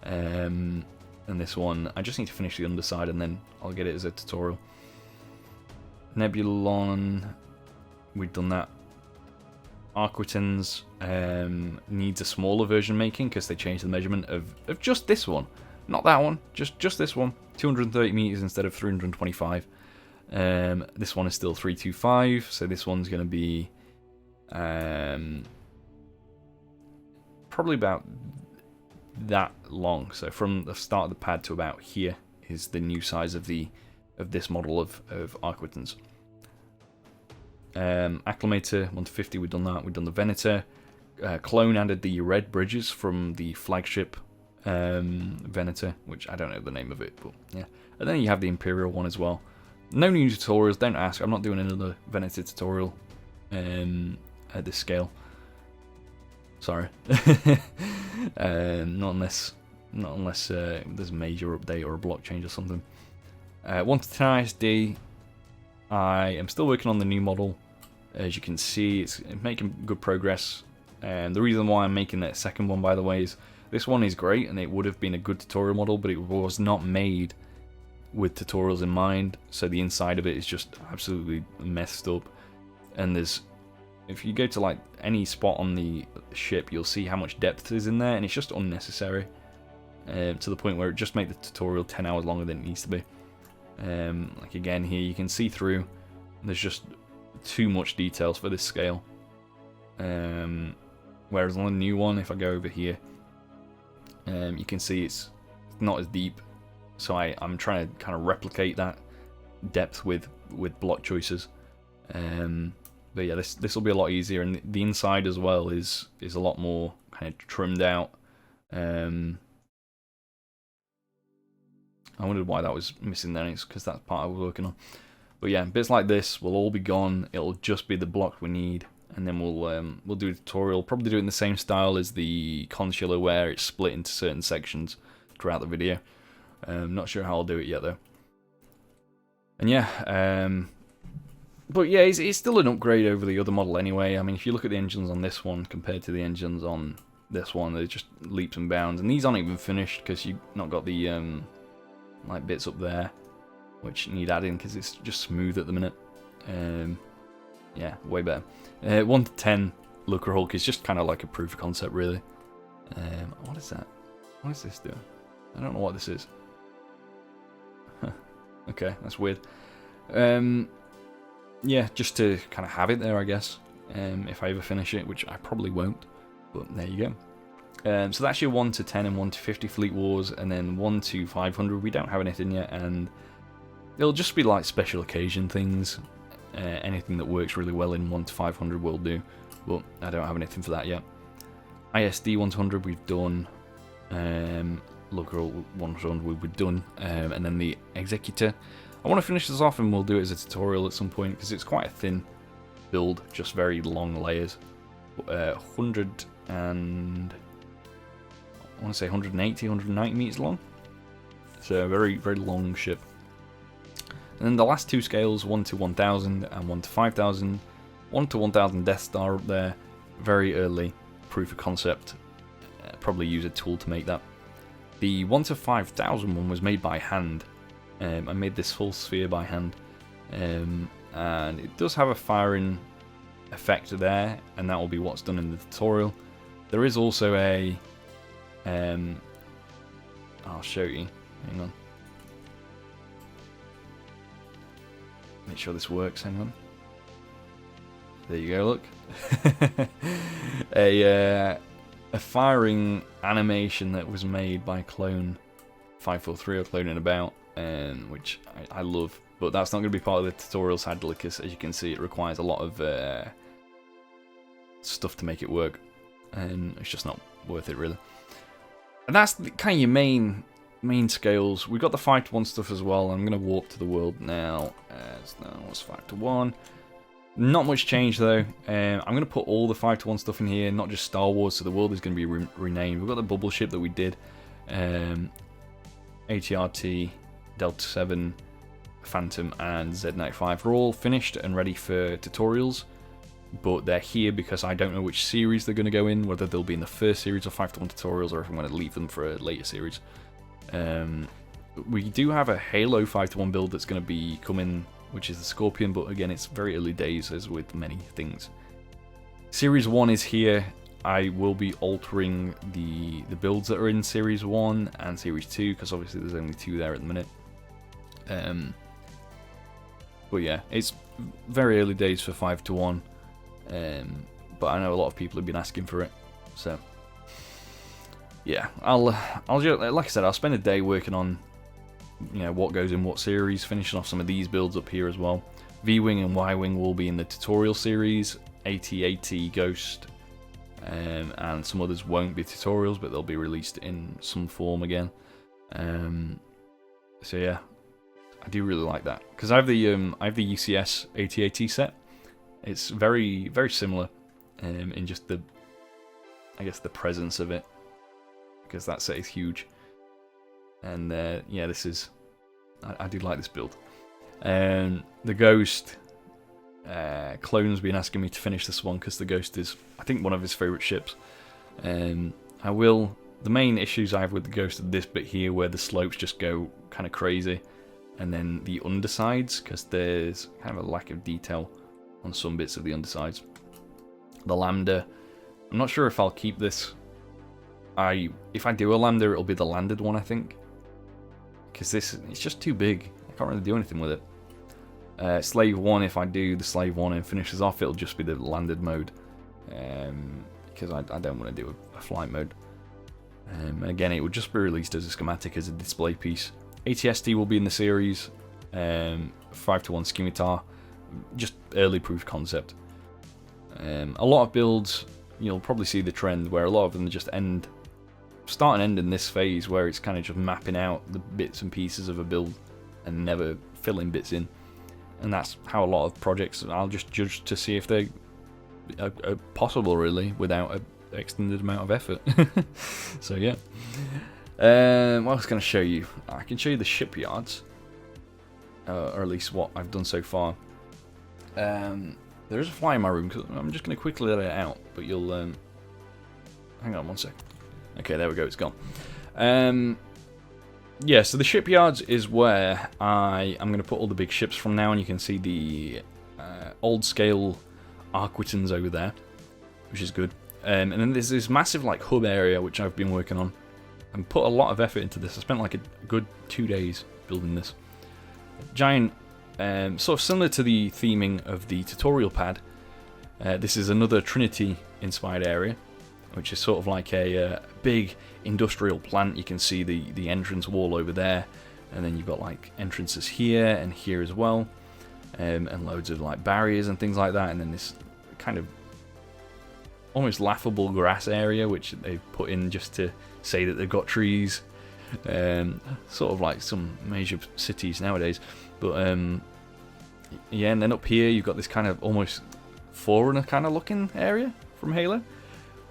And this one, I just need to finish the underside and then I'll get it as a tutorial. Nebulon, we've done that. Arquitans needs a smaller version making because they changed the measurement of just this one. Not that one, just this one. 230 meters instead of 325. This one is still 325, so this one's going to be probably about that long. So from the start of the pad to about here is the new size of this model of Arquitans. Acclimator 1 to 50, we've done that. We've done the Venator. Clone added the red bridges from the flagship Venator, which I don't know the name of it, but yeah. And then you have the Imperial one as well. No new tutorials, don't ask. I'm not doing another Venator tutorial at this scale. Sorry. Not unless there's a major update or a block change or something. 1 to 10 ISD. I am still working on the new model. As you can see, it's making good progress. And the reason why I'm making that second one, by the way, is this one is great and it would have been a good tutorial model, but it was not made with tutorials in mind. So the inside of it is just absolutely messed up. And if you go to like any spot on the ship, you'll see how much depth is in there, and it's just unnecessary. To the point where it just made the tutorial 10 hours longer than it needs to be. Like again here, you can see through. There's just too much details for this scale. Whereas on the new one, if I go over here, you can see it's not as deep. So I'm trying to kind of replicate that depth with block choices. But yeah, this will be a lot easier, and the inside as well is a lot more kind of trimmed out. I wondered why that was missing there. It's because that's part I was working on. But yeah, bits like this will all be gone. It'll just be the block we need, and then we'll do a tutorial. Probably do it in the same style as the consular, where it's split into certain sections throughout the video. Not sure how I'll do it yet though. And yeah, but yeah, it's still an upgrade over the other model anyway. I mean, if you look at the engines on this one compared to the engines on this one, they're just leaps and bounds. And these aren't even finished because you've not got the like bits up there which need adding because it's just smooth at the minute. Yeah, way better. 1 to 10 Looker Hulk is just kind of like a proof of concept, really. What is that? What is this doing? I don't know what this is. Huh. Okay, that's weird. Yeah, just to kind of have it there, I guess. If I ever finish it, which I probably won't. But there you go. So that's your 1 to 10 and 1 to 50 Fleet Wars, and then 1 to 500. We don't have anything yet, and it'll just be like special occasion things. Anything that works really well in 1 to 500 will do, but I don't have anything for that yet. ISD 1 to 100 we've done. Looker 1 to 100 we've done, and then the Executor. I want to finish this off, and we'll do it as a tutorial at some point because it's quite a thin build, just very long layers. 100 and I want to say 180, 190 meters long. So a very, very long ship. And then the last two scales, 1 to 1000 and 1 to 5000. 1 to 1000 Death Star up there, very early proof of concept. Probably use a tool to make that. The 1 to 5000 one was made by hand. I made this full sphere by hand. And it does have a firing effect there, and that will be what's done in the tutorial. There is also a I'll show you, hang on, make sure this works, hang on, there you go, look. a firing animation that was made by Clone 543 or Cloning About, which I love, but that's not going to be part of the tutorial, sadly, because as you can see it requires a lot of stuff to make it work, and it's just not worth it really. And that's kind of your main scales. We've got the 5 to 1 stuff as well. I'm going to warp to the world now. What's 5 to 1? Not much change though. I'm going to put all the 5 to 1 stuff in here, not just Star Wars, so the world is going to be renamed. We've got the bubble ship that we did. ATRT, Delta 7, Phantom and Z95 are all finished and ready for tutorials. But they're here because I don't know which series they're going to go in, whether they'll be in the first series of 5 to 1 tutorials or if I'm going to leave them for a later series. We do have a Halo 5 to 1 build that's going to be coming, which is the Scorpion, but again, it's very early days as with many things. Series 1 is here. I will be altering the builds that are in Series 1 and Series 2, because obviously there's only 2 there at the minute. But yeah, it's very early days for 5 to 1. But I know a lot of people have been asking for it, so yeah, I'll just, like I said, I'll spend a day working on, you know, what goes in what series, finishing off some of these builds up here as well. V-Wing and Y-Wing will be in the tutorial series, AT-AT, Ghost, and some others won't be tutorials, but they'll be released in some form again. So yeah, I do really like that because I have the UCS AT-AT set. It's very, very similar in just the, I guess, the presence of it, because that set is huge. And yeah, this is, I do like this build. The Ghost, Clone's been asking me to finish this one because the Ghost is, I think, one of his favourite ships. The main issues I have with the Ghost are this bit here where the slopes just go kind of crazy, and then the undersides, because there's kind of a lack of detail on some bits of the undersides. The Lambda, I'm not sure if I'll keep this. If I do a Lambda, it'll be the landed one, I think, because it's just too big. I can't really do anything with it. Slave 1, if I do the Slave 1 and finish this off, it'll just be the landed mode, because I don't want to do a flight mode. Again, it would just be released as a schematic, as a display piece. ATST will be in the series, 5-to-1 scimitar, just early proof concept. A lot of builds, you'll probably see the trend where a lot of them just start and end in this phase where it's kind of just mapping out the bits and pieces of a build and never filling bits in. And that's how a lot of projects, I'll just judge to see if they are possible, really, without an extended amount of effort. So yeah. What else can I show you? I can show you the shipyards, or at least what I've done so far. There is a fly in my room, because I'm just going to quickly let it out, but you'll... hang on one sec. Okay, there we go, it's gone. Yeah, so the shipyards is where I'm going to put all the big ships from now, and you can see the old-scale Arquitans over there, which is good. And then there's this massive like hub area, which I've been working on, and put a lot of effort into this. I spent like a good 2 days building this. Giant, sort of similar to the theming of the tutorial pad. This is another Trinity-inspired area, which is sort of like a big industrial plant. You can see the entrance wall over there, and then you've got like entrances here and here as well, and loads of like barriers and things like that, and then this kind of almost laughable grass area which they've put in just to say that they've got trees, sort of like some major cities nowadays. But yeah, and then up here you've got this kind of almost Forerunner kind of looking area from Halo,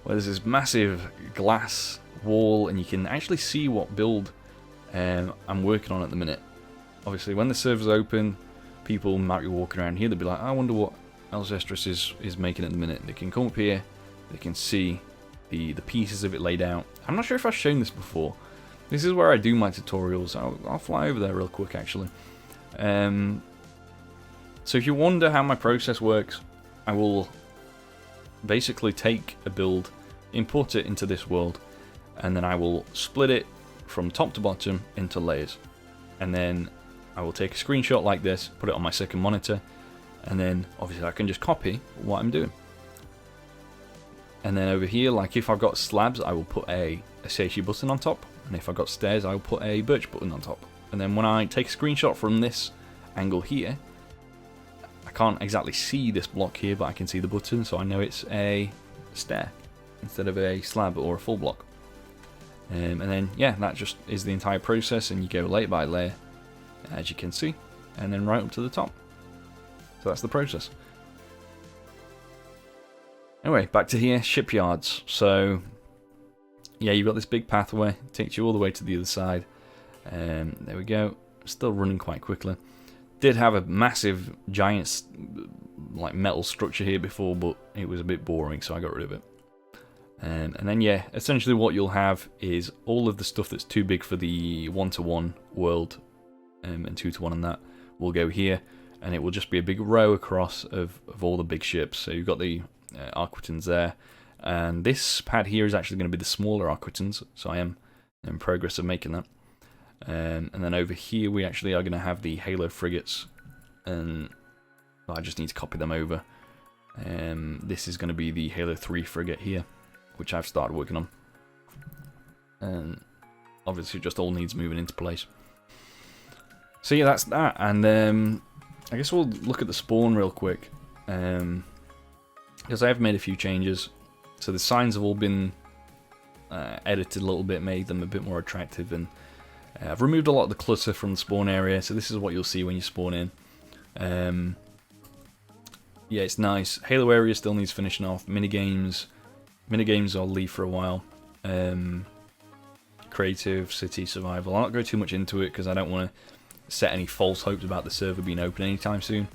where there's this massive glass wall, and you can actually see what build I'm working on at the minute. Obviously, when the server's open, people might be walking around here, they'll be like, I wonder what Elcestrus is making at the minute. They can come up here, they can see the pieces of it laid out. I'm not sure if I've shown this before. This is where I do my tutorials. I'll fly over there real quick, actually. So if you wonder how my process works, I will basically take a build, import it into this world, and then I will split it from top to bottom into layers. And then I will take a screenshot like this, put it on my second monitor, and then obviously I can just copy what I'm doing. And then over here, like if I've got slabs, I will put a Seishi button on top, and if I've got stairs, I will put a birch button on top. And then when I take a screenshot from this angle here, I can't exactly see this block here, but I can see the button, so I know it's a stair instead of a slab or a full block. And then yeah, that just is the entire process, and you go layer by layer, as you can see, and then right up to the top. So that's the process. Anyway, back to here, shipyards. So yeah, you've got this big pathway, takes you all the way to the other side. There we go, still running quite quickly. Did have a massive giant like metal structure here before, but it was a bit boring, so I got rid of it. And then yeah, essentially what you'll have is all of the stuff that's too big for the 1-to-1 world, and 2-to-1 and that will go here, and it will just be a big row across of all the big ships. So you've got the Arquitans there, and this pad here is actually going to be the smaller Arquitans, so I am in progress of making that. And then over here we actually are going to have the Halo frigates, and I just need to copy them over. This is going to be the Halo 3 frigate here, which I've started working on, and obviously it just all needs moving into place. So yeah, that's that, and I guess we'll look at the spawn real quick, because I have made a few changes. So the signs have all been edited a little bit, made them a bit more attractive, and I've removed a lot of the clutter from the spawn area, so this is what you'll see when you spawn in. Yeah, it's nice. Halo area still needs finishing off. Minigames, Minigames I'll leave for a while. Creative, city, survival. I'll not go too much into it because I don't want to set any false hopes about the server being open anytime soon.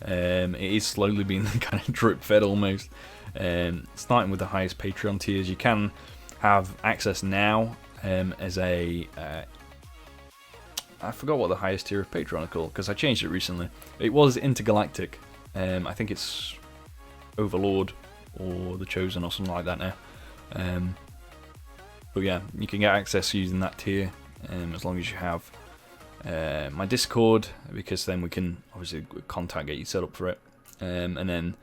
It is slowly being kind of drip fed almost. Starting with the highest Patreon tiers, you can have access now as a I forgot what the highest tier of Patreon are called because I changed it recently. It was Intergalactic. I think it's Overlord or The Chosen or something like that now. But yeah, you can get access using that tier as long as you have my Discord, because then we can obviously contact, get you set up for it. And then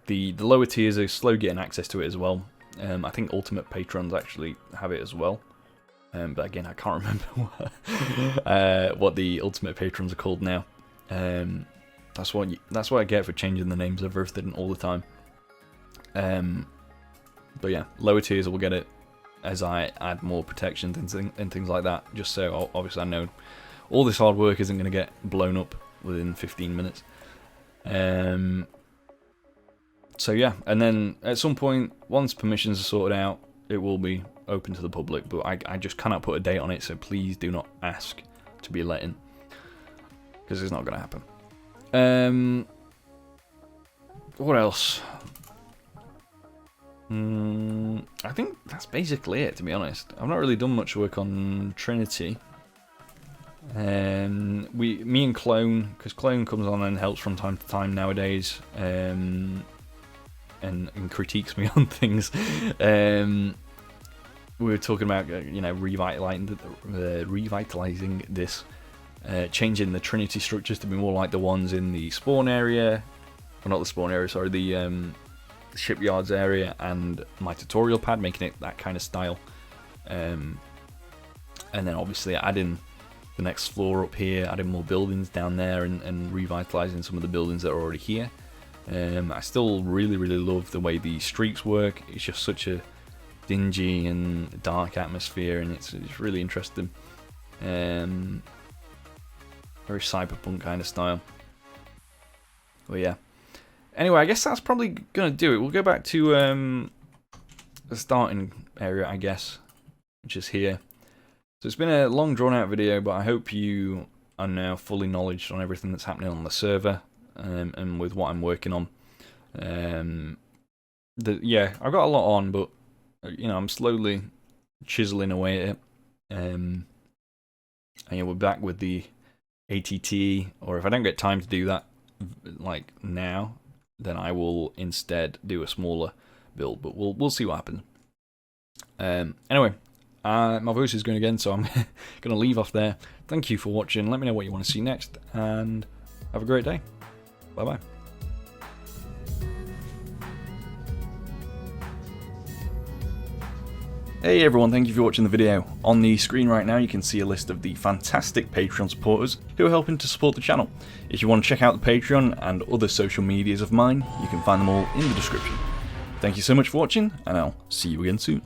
the lower tiers are slow getting access to it as well. I think Ultimate Patrons actually have it as well. But again, I can't remember what the Ultimate Patrons are called now. That's what I get for changing the names of everything all the time. But yeah, lower tiers will get it as I add more protections and things like that. Just so obviously I know all this hard work isn't going to get blown up within 15 minutes. So yeah, and then at some point, once permissions are sorted out, it will be open to the public, but I just cannot put a date on it, so please do not ask to be let in, because it's not going to happen. What else? I think that's basically it, to be honest. I've not really done much work on Trinity. Me and Clone, because Clone comes on and helps from time to time nowadays, and critiques me on things. We were talking about revitalizing this, changing the Trinity structures to be more like the ones in the spawn area, well, not the spawn area, sorry, the shipyards area and my tutorial pad, making it that kind of style, and then obviously adding the next floor up here, adding more buildings down there, and revitalizing some of the buildings that are already here. I still really love the way the streets work. It's just such a dingy and dark atmosphere, and it's really interesting. Very cyberpunk kind of style. But yeah. Anyway, I guess that's probably going to do it. We'll go back to the starting area, I guess, which is here. So it's been a long drawn out video, but I hope you are now fully knowledgeable on everything that's happening on the server, and with what I'm working on. Yeah, I've got a lot on, but I'm slowly chiseling away at it. And yeah, we're back with the ATT, or if I don't get time to do that like now, then I will instead do a smaller build, but we'll see what happens. Anyway, my voice is going again, so I'm going to leave off there. Thank you for watching. Let me know what you want to see next, and have a great day. Bye bye. Hey everyone, thank you for watching the video. On the screen right now you can see a list of the fantastic Patreon supporters who are helping to support the channel. If you want to check out the Patreon and other social medias of mine, you can find them all in the description. Thank you so much for watching, and I'll see you again soon.